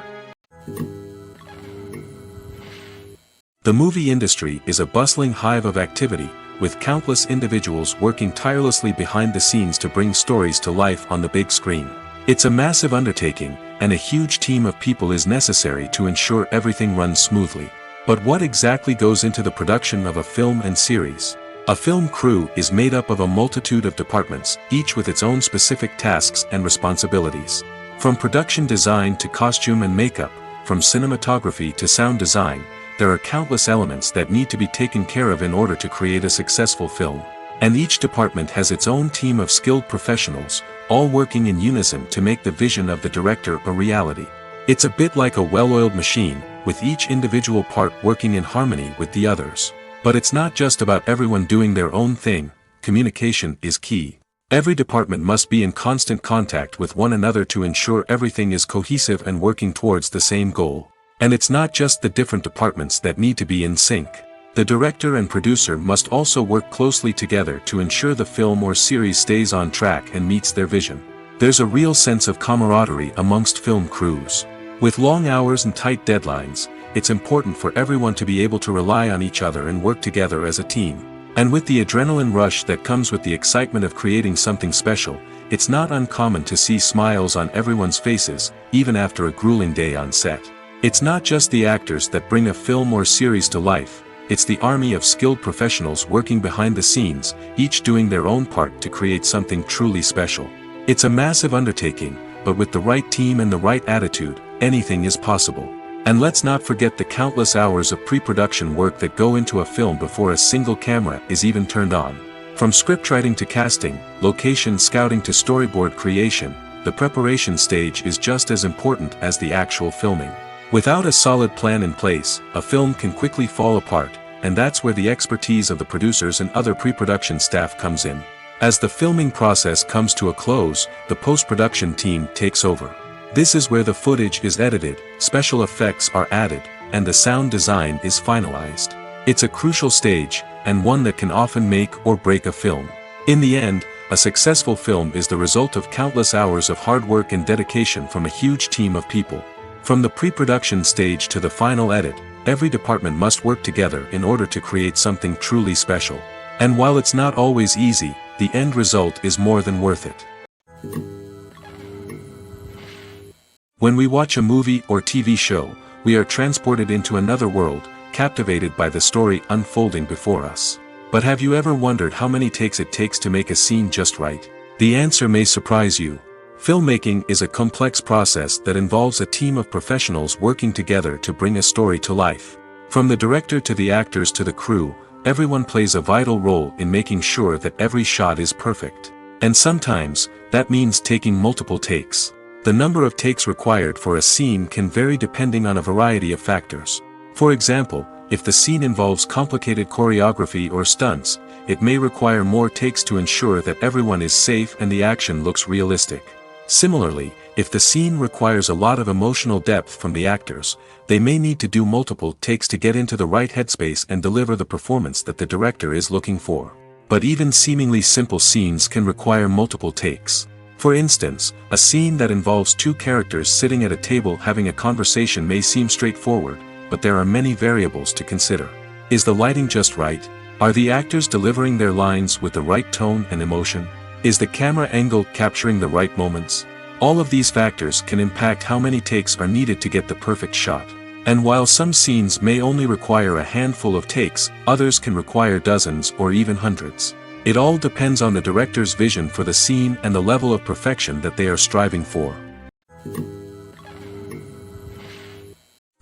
The movie industry is a bustling hive of activity, with countless individuals working tirelessly behind the scenes to bring stories to life on the big screen. It's a massive undertaking, and a huge team of people is necessary to ensure everything runs smoothly. But what exactly goes into the production of a film and series? A film crew is made up of a multitude of departments, each with its own specific tasks and responsibilities. From production design to costume and makeup, from cinematography to sound design, there are countless elements that need to be taken care of in order to create a successful film. And each department has its own team of skilled professionals, all working in unison to make the vision of the director a reality. It's a bit like a well-oiled machine, with each individual part working in harmony with the others. But it's not just about everyone doing their own thing, communication is key. Every department must be in constant contact with one another to ensure everything is cohesive and working towards the same goal. And it's not just the different departments that need to be in sync. The director and producer must also work closely together to ensure the film or series stays on track and meets their vision. There's a real sense of camaraderie amongst film crews. With long hours and tight deadlines, it's important for everyone to be able to rely on each other and work together as a team. And with the adrenaline rush that comes with the excitement of creating something special, it's not uncommon to see smiles on everyone's faces, even after a grueling day on set. It's not just the actors that bring a film or series to life, it's the army of skilled professionals working behind the scenes, each doing their own part to create something truly special. It's a massive undertaking, but with the right team and the right attitude, anything is possible. And let's not forget the countless hours of pre-production work that go into a film before a single camera is even turned on. From scriptwriting to casting, location scouting to storyboard creation, the preparation stage is just as important as the actual filming. Without a solid plan in place, a film can quickly fall apart, and that's where the expertise of the producers and other pre-production staff comes in. As the filming process comes to a close, the post-production team takes over. This is where the footage is edited, special effects are added, and the sound design is finalized. It's a crucial stage, and one that can often make or break a film. In the end, a successful film is the result of countless hours of hard work and dedication from a huge team of people. From the pre-production stage to the final edit, every department must work together in order to create something truly special. And while it's not always easy, the end result is more than worth it. When we watch a movie or TV show, we are transported into another world, captivated by the story unfolding before us. But have you ever wondered how many takes it takes to make a scene just right? The answer may surprise you. Filmmaking is a complex process that involves a team of professionals working together to bring a story to life. From the director to the actors to the crew, everyone plays a vital role in making sure that every shot is perfect. And sometimes, that means taking multiple takes. The number of takes required for a scene can vary depending on a variety of factors. For example, if the scene involves complicated choreography or stunts, it may require more takes to ensure that everyone is safe and the action looks realistic. Similarly, if the scene requires a lot of emotional depth from the actors, they may need to do multiple takes to get into the right headspace and deliver the performance that the director is looking for. But even seemingly simple scenes can require multiple takes. For instance, a scene that involves two characters sitting at a table having a conversation may seem straightforward, but there are many variables to consider. Is the lighting just right? Are the actors delivering their lines with the right tone and emotion? Is the camera angle capturing the right moments? All of these factors can impact how many takes are needed to get the perfect shot. And while some scenes may only require a handful of takes, others can require dozens or even hundreds. It all depends on the director's vision for the scene and the level of perfection that they are striving for.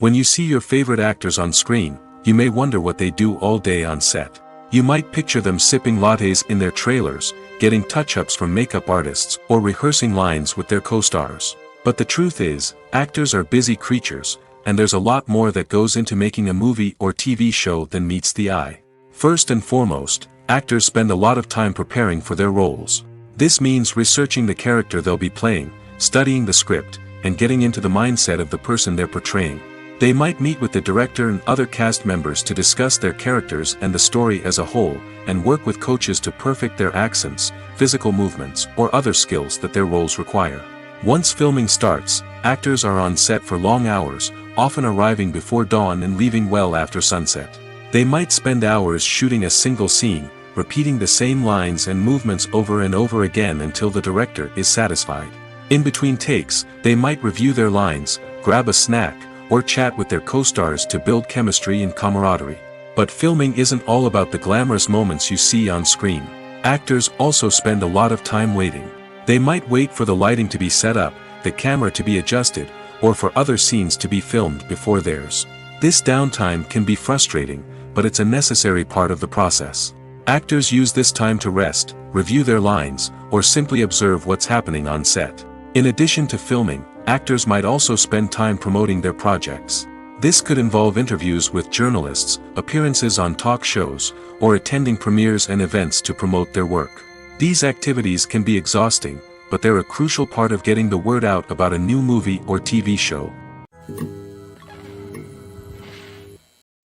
When you see your favorite actors on screen, you may wonder what they do all day on set. You might picture them sipping lattes in their trailers, getting touch-ups from makeup artists, or rehearsing lines with their co-stars. But the truth is, actors are busy creatures, and there's a lot more that goes into making a movie or TV show than meets the eye. First and foremost, actors spend a lot of time preparing for their roles. This means researching the character they'll be playing, studying the script, and getting into the mindset of the person they're portraying. They might meet with the director and other cast members to discuss their characters and the story as a whole, and work with coaches to perfect their accents, physical movements, or other skills that their roles require. Once filming starts, actors are on set for long hours, often arriving before dawn and leaving well after sunset. They might spend hours shooting a single scene, repeating the same lines and movements over and over again until the director is satisfied. In between takes, they might review their lines, grab a snack, or chat with their co-stars to build chemistry and camaraderie. But filming isn't all about the glamorous moments you see on screen. Actors also spend a lot of time waiting. They might wait for the lighting to be set up, the camera to be adjusted, or for other scenes to be filmed before theirs. This downtime can be frustrating, but it's a necessary part of the process. Actors use this time to rest, review their lines, or simply observe what's happening on set. In addition to filming, actors might also spend time promoting their projects. This could involve interviews with journalists, appearances on talk shows, or attending premieres and events to promote their work. These activities can be exhausting, but they're a crucial part of getting the word out about a new movie or TV show.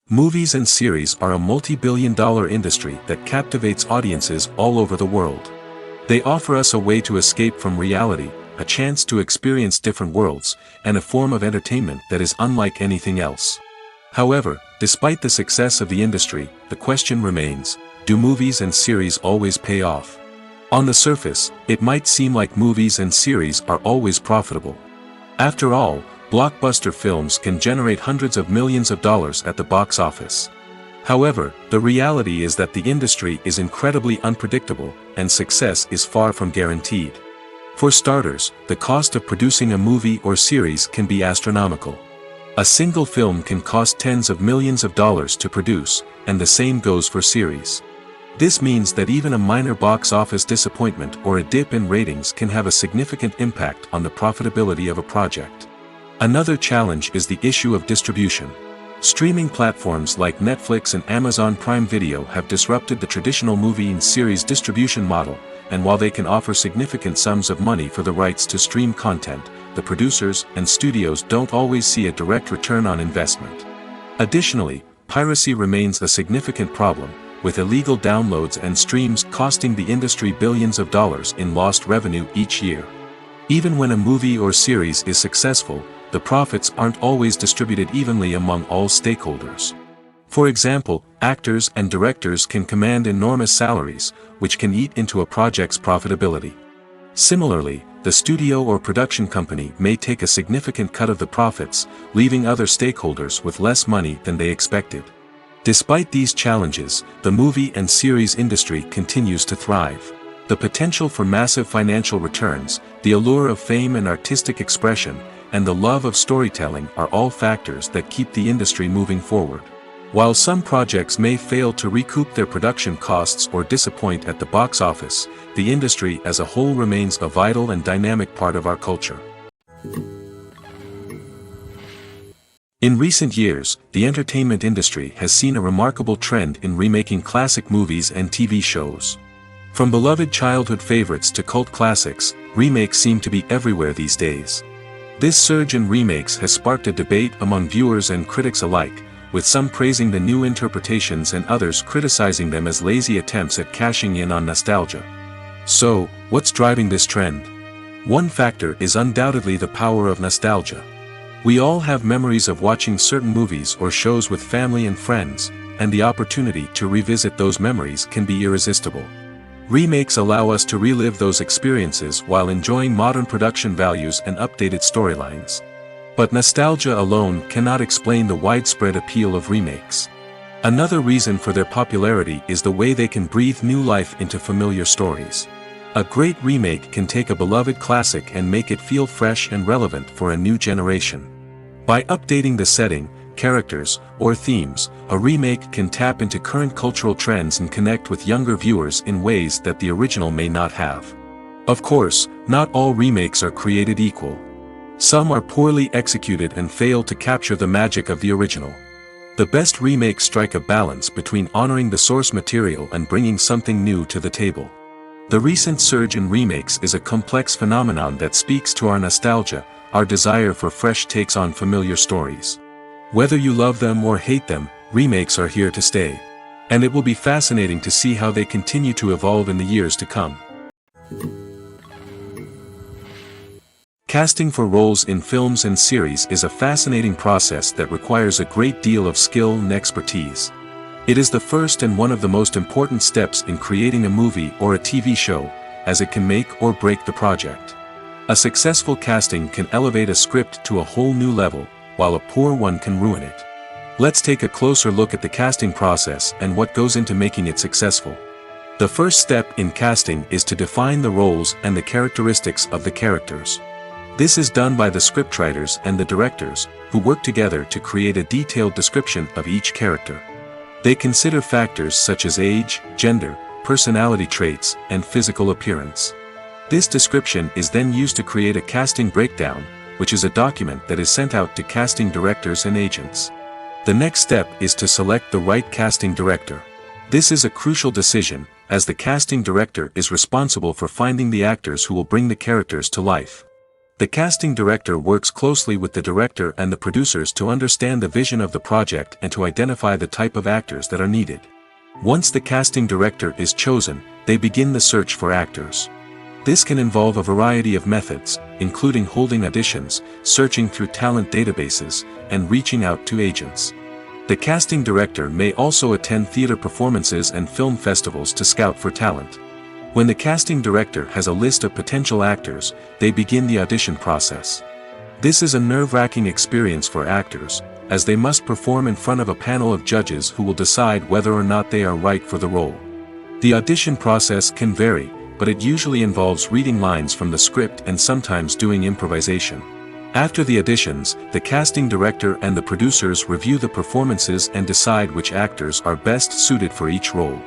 Movies and series are a multi-billion-dollar industry that captivates audiences all over the world. They offer us a way to escape from reality, a chance to experience different worlds, and a form of entertainment that is unlike anything else. However, despite the success of the industry, the question remains, do movies and series always pay off? On the surface, it might seem like movies and series are always profitable. After all, blockbuster films can generate hundreds of millions of dollars at the box office. However, the reality is that the industry is incredibly unpredictable, and success is far from guaranteed. For starters, the cost of producing a movie or series can be astronomical. A single film can cost tens of millions of dollars to produce, and the same goes for series. This means that even a minor box office disappointment or a dip in ratings can have a significant impact on the profitability of a project. Another challenge is the issue of distribution. Streaming platforms like Netflix and Amazon Prime Video have disrupted the traditional movie and series distribution model, and while they can offer significant sums of money for the rights to stream content, the producers and studios don't always see a direct return on investment. Additionally, piracy remains a significant problem, with illegal downloads and streams costing the industry billions of dollars in lost revenue each year. Even when a movie or series is successful, the profits aren't always distributed evenly among all stakeholders. For example, actors and directors can command enormous salaries, which can eat into a project's profitability. Similarly, the studio or production company may take a significant cut of the profits, leaving other stakeholders with less money than they expected. Despite these challenges, the movie and series industry continues to thrive. The potential for massive financial returns, the allure of fame and artistic expression, and the love of storytelling are all factors that keep the industry moving forward. While some projects may fail to recoup their production costs or disappoint at the box office, the industry as a whole remains a vital and dynamic part of our culture. In recent years, the entertainment industry has seen a remarkable trend in remaking classic movies and TV shows. From beloved childhood favorites to cult classics, remakes seem to be everywhere these days. This surge in remakes has sparked a debate among viewers and critics alike, with some praising the new interpretations and others criticizing them as lazy attempts at cashing in on nostalgia. So, what's driving this trend? One factor is undoubtedly the power of nostalgia. We all have memories of watching certain movies or shows with family and friends, and the opportunity to revisit those memories can be irresistible. Remakes allow us to relive those experiences while enjoying modern production values and updated storylines. But nostalgia alone cannot explain the widespread appeal of remakes. Another reason for their popularity is the way they can breathe new life into familiar stories. A great remake can take a beloved classic and make it feel fresh and relevant for a new generation. By updating the setting, characters, or themes, a remake can tap into current cultural trends and connect with younger viewers in ways that the original may not have. Of course, not all remakes are created equal. Some are poorly executed and fail to capture the magic of the original. The best remakes strike a balance between honoring the source material and bringing something new to the table. The recent surge in remakes is a complex phenomenon that speaks to our nostalgia, our desire for fresh takes on familiar stories. Whether you love them or hate them, remakes are here to stay. And it will be fascinating to see how they continue to evolve in the years to come. Casting for roles in films and series is a fascinating process that requires a great deal of skill and expertise. It is the first and one of the most important steps in creating a movie or a TV show, as it can make or break the project. A successful casting can elevate a script to a whole new level, while a poor one can ruin it. Let's take a closer look at the casting process and what goes into making it successful. The first step in casting is to define the roles and the characteristics of the characters. This is done by the scriptwriters and the directors, who work together to create a detailed description of each character. They consider factors such as age, gender, personality traits, and physical appearance. This description is then used to create a casting breakdown, which is a document that is sent out to casting directors and agents. The next step is to select the right casting director. This is a crucial decision, as the casting director is responsible for finding the actors who will bring the characters to life. The casting director works closely with the director and the producers to understand the vision of the project and to identify the type of actors that are needed. Once the casting director is chosen, they begin the search for actors. This can involve a variety of methods, including holding auditions, searching through talent databases, and reaching out to agents. The casting director may also attend theater performances and film festivals to scout for talent. When the casting director has a list of potential actors, they begin the audition process. This is a nerve-wracking experience for actors, as they must perform in front of a panel of judges who will decide whether or not they are right for the role. The audition process can vary, but it usually involves reading lines from the script and sometimes doing improvisation. After the auditions, the casting director and the producers review the performances and decide which actors are best suited for each role.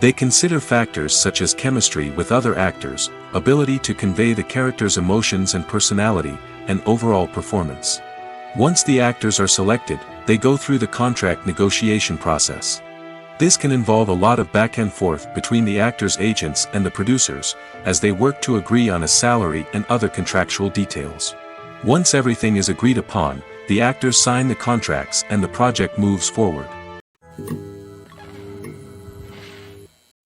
They consider factors such as chemistry with other actors, ability to convey the character's emotions and personality, and overall performance. Once the actors are selected, they go through the contract negotiation process. This can involve a lot of back and forth between the actors' agents and the producers, as they work to agree on a salary and other contractual details. Once everything is agreed upon, the actors sign the contracts and the project moves forward.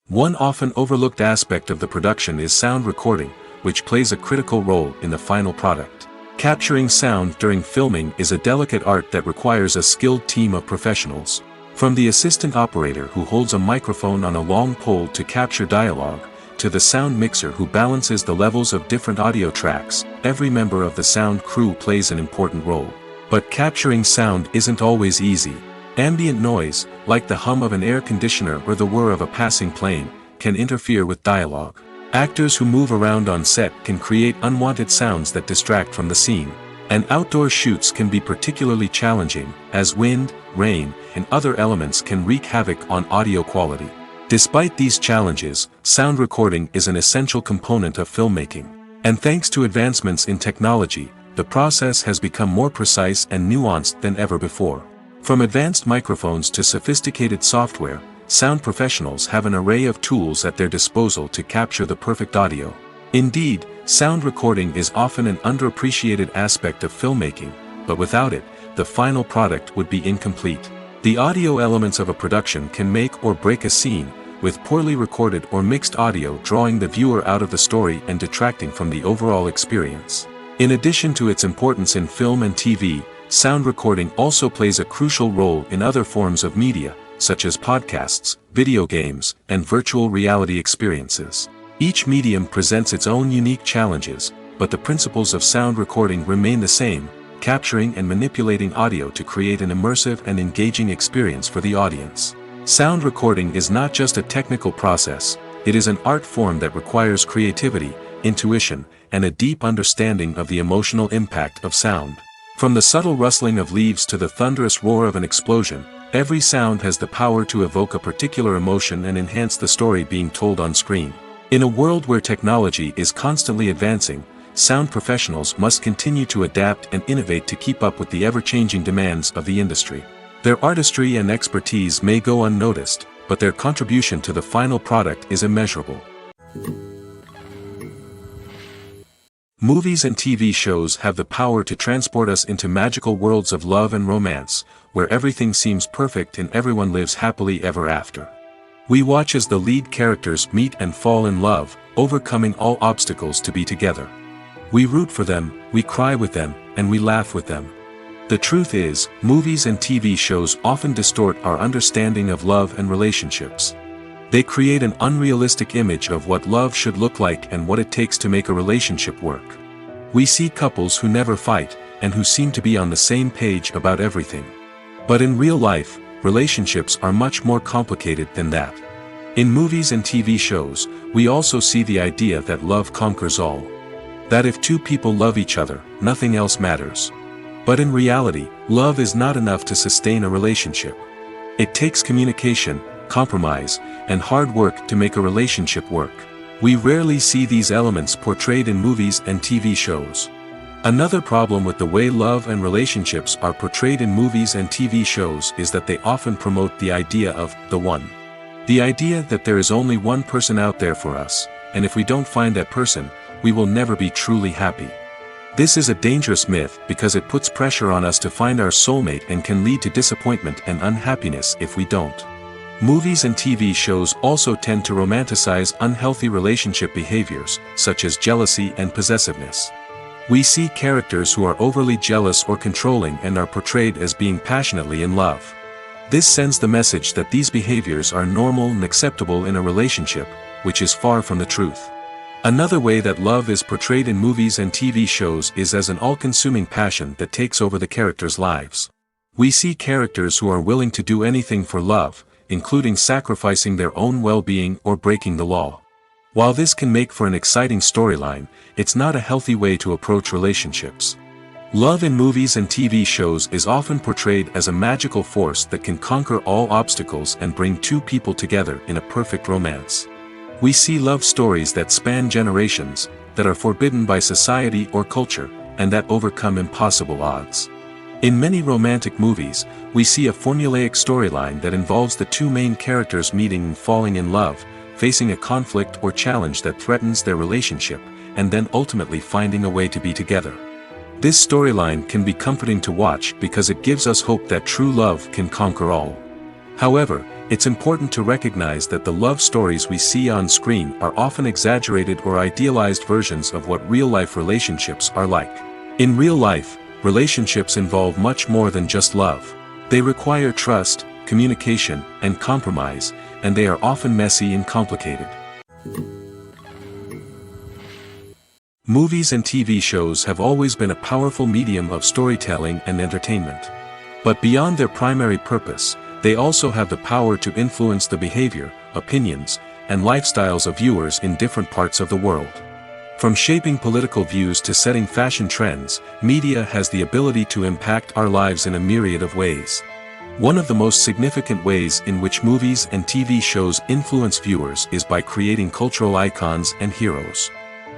One often overlooked aspect of the production is sound recording, which plays a critical role in the final product. Capturing sound during filming is a delicate art that requires a skilled team of professionals. From the assistant operator who holds a microphone on a long pole to capture dialogue, to the sound mixer who balances the levels of different audio tracks, every member of the sound crew plays an important role. But capturing sound isn't always easy. Ambient noise, like the hum of an air conditioner or the whir of a passing plane, can interfere with dialogue. Actors who move around on set can create unwanted sounds that distract from the scene. And outdoor shoots can be particularly challenging, as wind, rain, and other elements can wreak havoc on audio quality. Despite these challenges, sound recording is an essential component of filmmaking. And thanks to advancements in technology, the process has become more precise and nuanced than ever before. From advanced microphones to sophisticated software, sound professionals have an array of tools at their disposal to capture the perfect audio. Indeed, sound recording is often an underappreciated aspect of filmmaking, but without it, the final product would be incomplete. The audio elements of a production can make or break a scene, with poorly recorded or mixed audio drawing the viewer out of the story and detracting from the overall experience. In addition to its importance in film and TV, sound recording also plays a crucial role in other forms of media, such as podcasts, video games, and virtual reality experiences. Each medium presents its own unique challenges, but the principles of sound recording remain the same, capturing and manipulating audio to create an immersive and engaging experience for the audience. Sound recording is not just a technical process, it is an art form that requires creativity, intuition, and a deep understanding of the emotional impact of sound. From the subtle rustling of leaves to the thunderous roar of an explosion, every sound has the power to evoke a particular emotion and enhance the story being told on screen. In a world where technology is constantly advancing, sound professionals must continue to adapt and innovate to keep up with the ever-changing demands of the industry. Their artistry and expertise may go unnoticed, but their contribution to the final product is immeasurable. Movies and TV shows have the power to transport us into magical worlds of love and romance, where everything seems perfect and everyone lives happily ever after. We watch as the lead characters meet and fall in love, overcoming all obstacles to be together. We root for them, we cry with them, and we laugh with them. The truth is, movies and TV shows often distort our understanding of love and relationships. They create an unrealistic image of what love should look like and what it takes to make a relationship work. We see couples who never fight, and who seem to be on the same page about everything. But in real life, relationships are much more complicated than that. In movies and TV shows, we also see the idea that love conquers all. That if two people love each other, nothing else matters. But in reality, love is not enough to sustain a relationship. It takes communication, compromise, and hard work to make a relationship work. We rarely see these elements portrayed in movies and TV shows. Another problem with the way love and relationships are portrayed in movies and TV shows is that they often promote the idea of the one. The idea that there is only one person out there for us, and if we don't find that person, we will never be truly happy. This is a dangerous myth because it puts pressure on us to find our soulmate and can lead to disappointment and unhappiness if we don't. Movies and TV shows also tend to romanticize unhealthy relationship behaviors, such as jealousy and possessiveness. We see characters who are overly jealous or controlling and are portrayed as being passionately in love. This sends the message that these behaviors are normal and acceptable in a relationship, which is far from the truth. Another way that love is portrayed in movies and TV shows is as an all-consuming passion that takes over the characters' lives. We see characters who are willing to do anything for love, including sacrificing their own well-being or breaking the law. While this can make for an exciting storyline, it's not a healthy way to approach relationships. Love in movies and TV shows is often portrayed as a magical force that can conquer all obstacles and bring two people together in a perfect romance. We see love stories that span generations, that are forbidden by society or culture, and that overcome impossible odds. In many romantic movies, we see a formulaic storyline that involves the two main characters meeting and falling in love, facing a conflict or challenge that threatens their relationship, and then ultimately finding a way to be together. This storyline can be comforting to watch because it gives us hope that true love can conquer all. However, it's important to recognize that the love stories we see on screen are often exaggerated or idealized versions of what real-life relationships are like. In real life, relationships involve much more than just love. They require trust, communication, and compromise, and they are often messy and complicated. Movies and TV shows have always been a powerful medium of storytelling and entertainment. But beyond their primary purpose, they also have the power to influence the behavior, opinions, and lifestyles of viewers in different parts of the world. From shaping political views to setting fashion trends, media has the ability to impact our lives in a myriad of ways. One of the most significant ways in which movies and TV shows influence viewers is by creating cultural icons and heroes.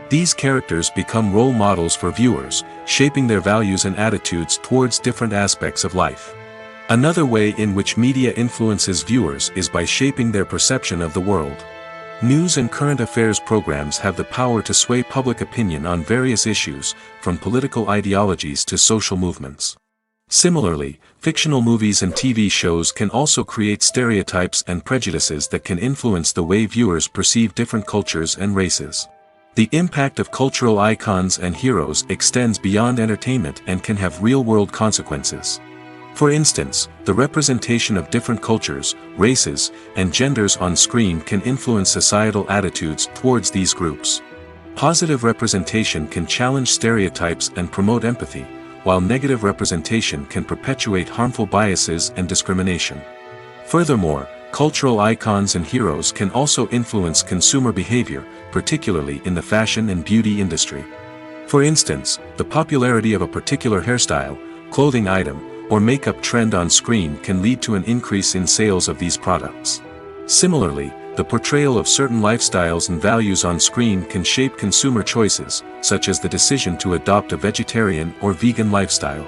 These characters become role models for viewers, shaping their values and attitudes towards different aspects of life. Another way in which media influences viewers is by shaping their perception of the world. News and current affairs programs have the power to sway public opinion on various issues, from political ideologies to social movements. Similarly, fictional movies and TV shows can also create stereotypes and prejudices that can influence the way viewers perceive different cultures and races. The impact of cultural icons and heroes extends beyond entertainment and can have real-world consequences. For instance, the representation of different cultures, races, and genders on screen can influence societal attitudes towards these groups. Positive representation can challenge stereotypes and promote empathy, while negative representation can perpetuate harmful biases and discrimination. Furthermore, cultural icons and heroes can also influence consumer behavior, particularly in the fashion and beauty industry. For instance, the popularity of a particular hairstyle, clothing item, or makeup trend on screen can lead to an increase in sales of these products. Similarly, the portrayal of certain lifestyles and values on screen can shape consumer choices, such as the decision to adopt a vegetarian or vegan lifestyle.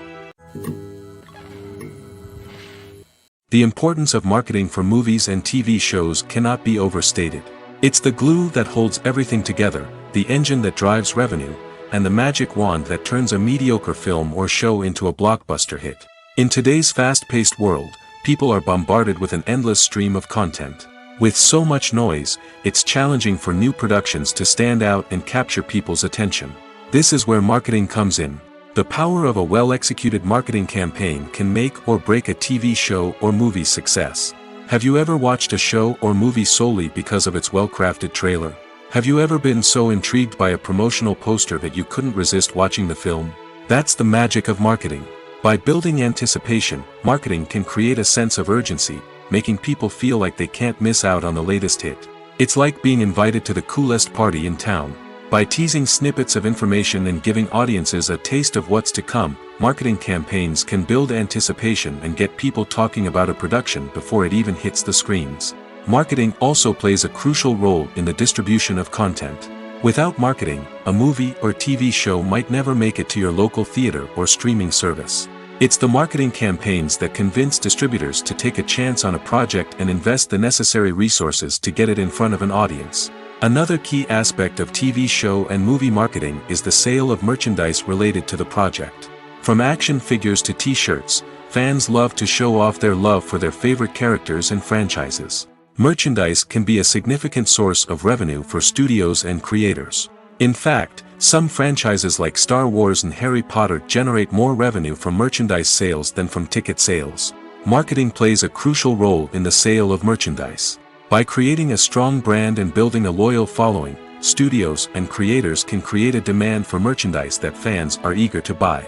The importance of marketing for movies and TV shows cannot be overstated. It's the glue that holds everything together, the engine that drives revenue, and the magic wand that turns a mediocre film or show into a blockbuster hit. In today's fast-paced world, people are bombarded with an endless stream of content. With so much noise, it's challenging for new productions to stand out and capture people's attention. This is where marketing comes in. The power of a well-executed marketing campaign can make or break a TV show or movie's success. Have you ever watched a show or movie solely because of its well-crafted trailer? Have you ever been so intrigued by a promotional poster that you couldn't resist watching the film? That's the magic of marketing. By building anticipation, marketing can create a sense of urgency, making people feel like they can't miss out on the latest hit. It's like being invited to the coolest party in town. By teasing snippets of information and giving audiences a taste of what's to come, marketing campaigns can build anticipation and get people talking about a production before it even hits the screens. Marketing also plays a crucial role in the distribution of content. Without marketing, a movie or TV show might never make it to your local theater or streaming service. It's the marketing campaigns that convince distributors to take a chance on a project and invest the necessary resources to get it in front of an audience. Another key aspect of TV show and movie marketing is the sale of merchandise related to the project. From action figures to t-shirts, fans love to show off their love for their favorite characters and franchises. Merchandise can be a significant source of revenue for studios and creators. In fact, some franchises like Star Wars and Harry Potter generate more revenue from merchandise sales than from ticket sales. Marketing plays a crucial role in the sale of merchandise. By creating a strong brand and building a loyal following, studios and creators can create a demand for merchandise that fans are eager to buy.